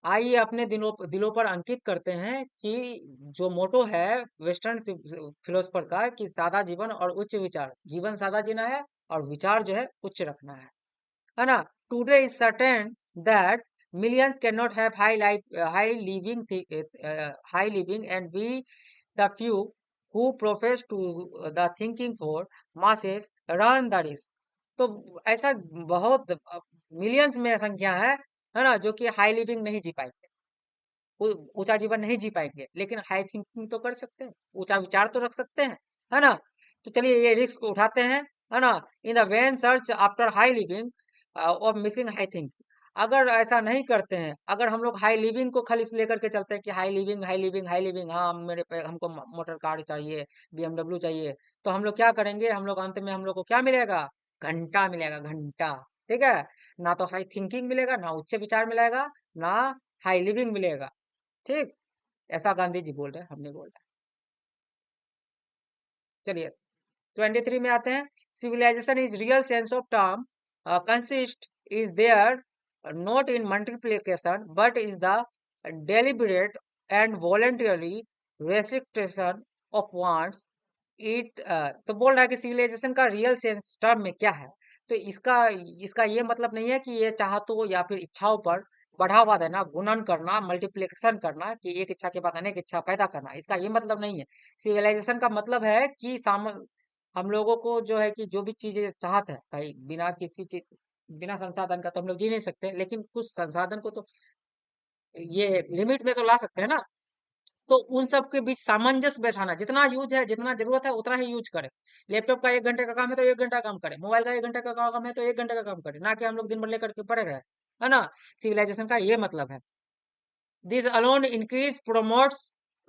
आइए अपने दिलों पर अंकित करते हैं कि जो मोटो है वेस्टर्न फिलोसफर का, कि सादा जीवन और उच्च विचार, जीवन सादा जीना है और विचार जो है उच्च रखना है ना। Today is certain that millions cannot have high living and we the few who profess to the thinking for masses run the risk। तो ऐसा बहुत मिलियंस में संख्या है ना, जो कि हाई लिविंग नहीं जी पाएंगे, ऊंचा जीवन नहीं जी पाएंगे, लेकिन हाई थिंकिंग तो कर सकते हैं, ऊंचा विचार तो रख सकते हैं, है ना। तो चलिए ये रिस्क उठाते हैं, है ना, in the vain search after high living और मिसिंग हाई थिंकिंग। अगर ऐसा नहीं करते हैं, अगर हम लोग हाई लिविंग को खाली लेकर के चलते हैं कि high living high living high living, हाँ मेरे पे हमको मोटर कार चाहिए, बीएमडब्ल्यू चाहिए, तो हम लोग क्या करेंगे? हम लोग अंत में हम लोग को क्या मिलेगा? घंटा मिलेगा, घंटा। ठीक है, ना तो हाई थिंकिंग मिलेगा, ना उच्च विचार मिलेगा, ना हाई लिविंग मिलेगा। ठीक, ऐसा गांधी जी बोल रहे हैं, हमने बोल रहा है। चलिए 23 में आते हैं। Civilisation is real sense of term consist is there not in multiplication but is the deliberate and voluntary restriction of wants. तो बोल रहा है कि सिविलाइजेशन का रियल सेंस टर्म में क्या है। तो इसका इसका ये मतलब नहीं है कि ये चाहतों या फिर इच्छाओं पर बढ़ावा देना, गुणन करना, मल्टीप्लिकेशन करना, कि एक इच्छा के बाद अनेक इच्छा पैदा करना, इसका ये मतलब नहीं है। सिविलाइजेशन का मतलब है कि हम लोगों को जो है कि जो भी चीजें चाहत है भाई, बिना किसी चीज बिना संसाधन का तो हम लोग जी नहीं सकते, लेकिन कुछ संसाधन को तो ये लिमिट में तो ला सकते हैं ना। तो उन सब के बीच सामंजस्य बैठाना, जितना यूज है, जितना जरूरत है उतना ही यूज करें। लैपटॉप का 1 घंटे का काम है तो 1 घंटा काम करें, मोबाइल का 1 घंटे का काम है तो 1 घंटे का काम करें, ना कि हम लोग दिन भर लेकर के पड़े रहे, है ना। सिविलाइजेशन का ये मतलब है। This alone increase promotes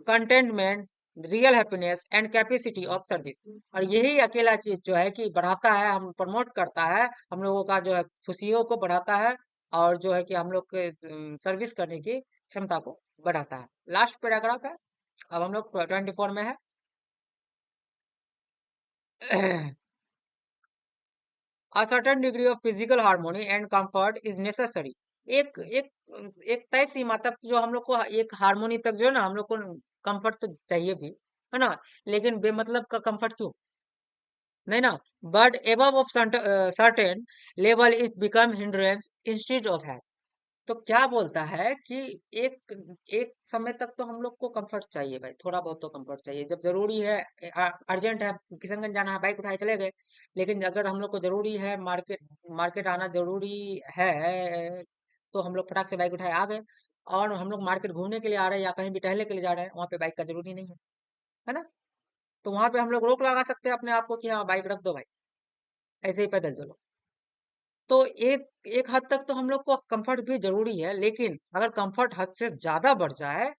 contentment, real happiness and capacity of service. और यही अकेला चीज जो है कि बढ़ाता है, हम प्रमोट करता है हम लोगों का जो है खुशियों को बढ़ाता है, और जो है कि हम लोग के सर्विस करने की क्षमता को बढ़ाता है। लास्ट पैराग्राफ है, अब हम लोग 24 में है। A certain degree of physical harmony and comfort is necessary। एक एक एक तय सीमा तक जो हम लोग को एक हार्मोनी तक जो है ना हम लोग को कंफर्ट तो चाहिए भी, है ना। लेकिन बेमतलब का कंफर्ट क्यों, नहीं ना। But above of certain level is become hindrance instead of है। तो क्या बोलता है कि एक एक समय तक तो हम लोग को कंफर्ट चाहिए भाई, थोड़ा बहुत तो कंफर्ट चाहिए जब जरूरी है। अर्जेंट है, किशनगंज जाना है, बाइक उठाए चले गए। लेकिन अगर हम लोग को जरूरी है, मार्केट मार्केट आना जरूरी है, तो हम लोग फटाक से बाइक उठाए आ गए। और हम लोग मार्केट घूमने के लिए आ रहे हैं या कहीं भी टहलने के लिए जा रहे हैं, वहां पे बाइक का जरूरी नहीं है ना। तो वहां पे हम लोग रोक लगा सकते हैं अपने आप को कि हाँ बाइक रख दो भाई, ऐसे ही पैदल चलो। तो एक एक हद तक तो हम लोग को कंफर्ट भी जरूरी है, लेकिन अगर कंफर्ट हद से ज्यादा बढ़ जाए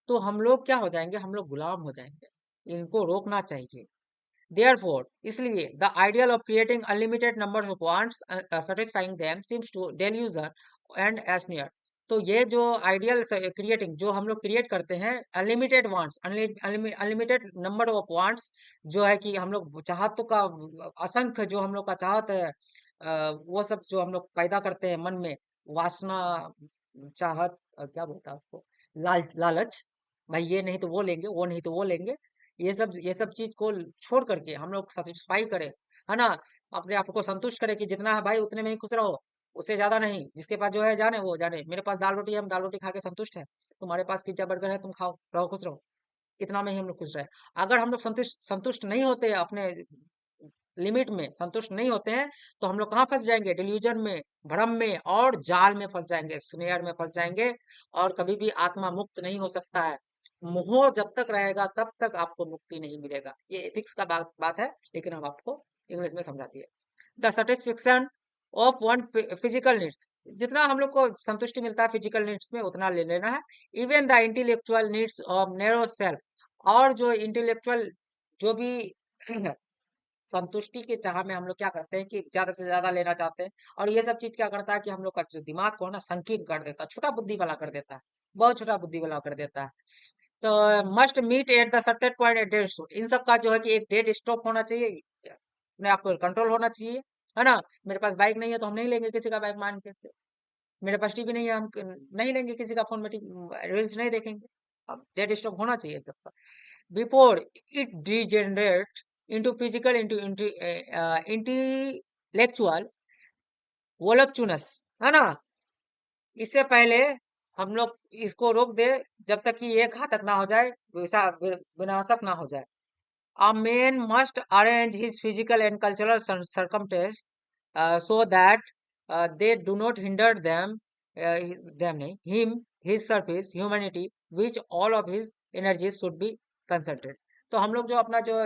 तो हम लोग क्या हो जाएंगे, हम लोग गुलाम हो जाएंगे। इनको रोकना चाहिए। Therefore, इसलिए the ideal of creating unlimited number of wants satisfying them seems to delusion and asneer। तो ये जो आइडियल क्रिएटिंग जो हम लोग क्रिएट करते हैं, unlimited wants, unlimited number of wants, जो है कि हम लोग चाहतों का असंख्य जो हम लोग का चाहत है, वो सब जो हम लोग पैदा करते हैं मन में, वासना, चाहत, क्या बोलता है उसको, लालच। भाई ये नहीं तो वो लेंगे, वो नहीं तो वो लेंगे। ये सब चीज को छोड़ करके हम लोग सेटिस्फाई करें, है ना। अपने आप को संतुष्ट करें कि जितना है भाई उतने में ही खुश रहो, उससे ज्यादा नहीं। जिसके पास जो है जाने वो जाने, मेरे पास दाल रोटी है, हम दाल रोटी खा के संतुष्ट है। तुम्हारे पास पिज्जा बर्गर है, तुम खाओ रहो खुश रहो, इतना में ही हम लोग खुश रहे। अगर हम लोग संतुष्ट संतुष्ट नहीं होते, अपने लिमिट में संतुष्ट नहीं होते हैं, तो हम लोग कहाँ फंस जाएंगे, डिल्यूजन में, भ्रम में और जाल में फंस जाएंगे, स्नेयर में फंस जाएंगे। और कभी भी आत्मा मुक्त नहीं हो सकता है। मोह जब तक रहेगा तब तक आपको मुक्ति नहीं मिलेगा। ये एथिक्स का बात है, लेकिन हम आपको इंग्लिश में समझा दिए। The satisfaction of one physical needs, जितना हम लोग को संतुष्टि मिलता है फिजिकल नीड्स में उतना ले लेना है। Even the intellectual needs of narrow self, और जो इंटेलेक्चुअल जो भी संतुष्टि के चाह में हम लोग क्या करते हैं कि ज्यादा से ज्यादा लेना चाहते हैं। और ये सब चीज क्या करता है कि हम लोग का जो दिमाग को है ना संकीर्ण कर देता है, छोटा बुद्धि वाला कर देता है, बहुत छोटा बुद्धि वाला कर देता है। तो must meet at the certain point at date stop, इन सब का जो है कि एक डेट स्टॉप होना चाहिए, अपने आप को कंट्रोल होना चाहिए, है ना। मेरे पास बाइक नहीं है तो हम नहीं लेंगे किसी का बाइक मान के। मेरे पास टीवी नहीं है, हम नहीं लेंगे किसी का फोन में रील्स नहीं देखेंगे। अब डेट स्टॉप होना चाहिए सबका, before it degenerate into physical into intellectual वोलपचुनस, है ना। इससे पहले हम लोग इसको रोक दे, जब तक कि ये घातक ना हो जाए, विनाशक ना हो जाए। A man must arrange his physical and cultural circumstances so that they do not hinder them नहीं, his service, humanity, which all of his energies should be concentrated। तो हम लोग जो अपना जो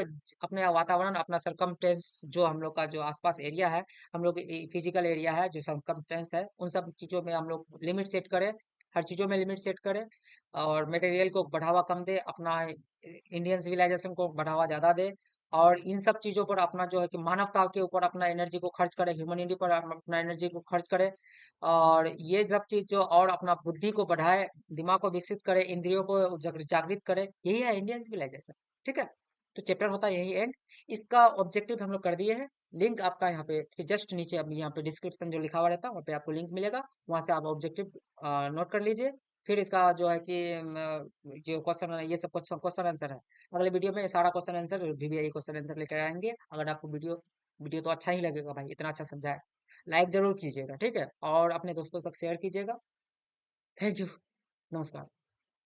अपने वातावरण, अपना सरकमटेंस, जो हम लोग का जो आसपास एरिया है, हम लोग फिजिकल एरिया है, जो सरकमटेंस है, उन सब चीजों में हम लोग लिमिट सेट करें। हर चीजों में लिमिट सेट करें, और मटेरियल को बढ़ावा कम दे, अपना इंडियन सिविलाइजेशन को बढ़ावा ज्यादा दे। और इन सब चीजों पर अपना जो है कि मानवता के ऊपर अपना एनर्जी को खर्च करे, ह्यूमनिटी पर अपना एनर्जी को खर्च करे। और ये सब चीज जो, और अपना बुद्धि को बढ़ाए, दिमाग को विकसित करे, इंद्रियों को जागृत करे, यही है इंडियन सिविलाइजेशन। ठीक है। तो चैप्टर होता है यही एंड। इसका ऑब्जेक्टिव हम लोग कर दिए हैं। लिंक आपका यहाँ पे जस्ट नीचे, अब यहाँ पे डिस्क्रिप्शन जो लिखा हुआ रहता है वहाँ पे आपको लिंक मिलेगा, वहां से आप ऑब्जेक्टिव नोट कर लीजिए। फिर इसका जो है कि जो क्वेश्चन है, ये सब क्वेश्चन आंसर है। अगले वीडियो में ये सारा question answer, VVI question answer लेकर आएंगे। अगर आपको वीडियो वीडियो तो अच्छा ही लगेगा भाई, इतना अच्छा समझा है, लाइक जरूर कीजिएगा, ठीक है, और अपने दोस्तों तक शेयर कीजिएगा। Thank you. नमस्कार।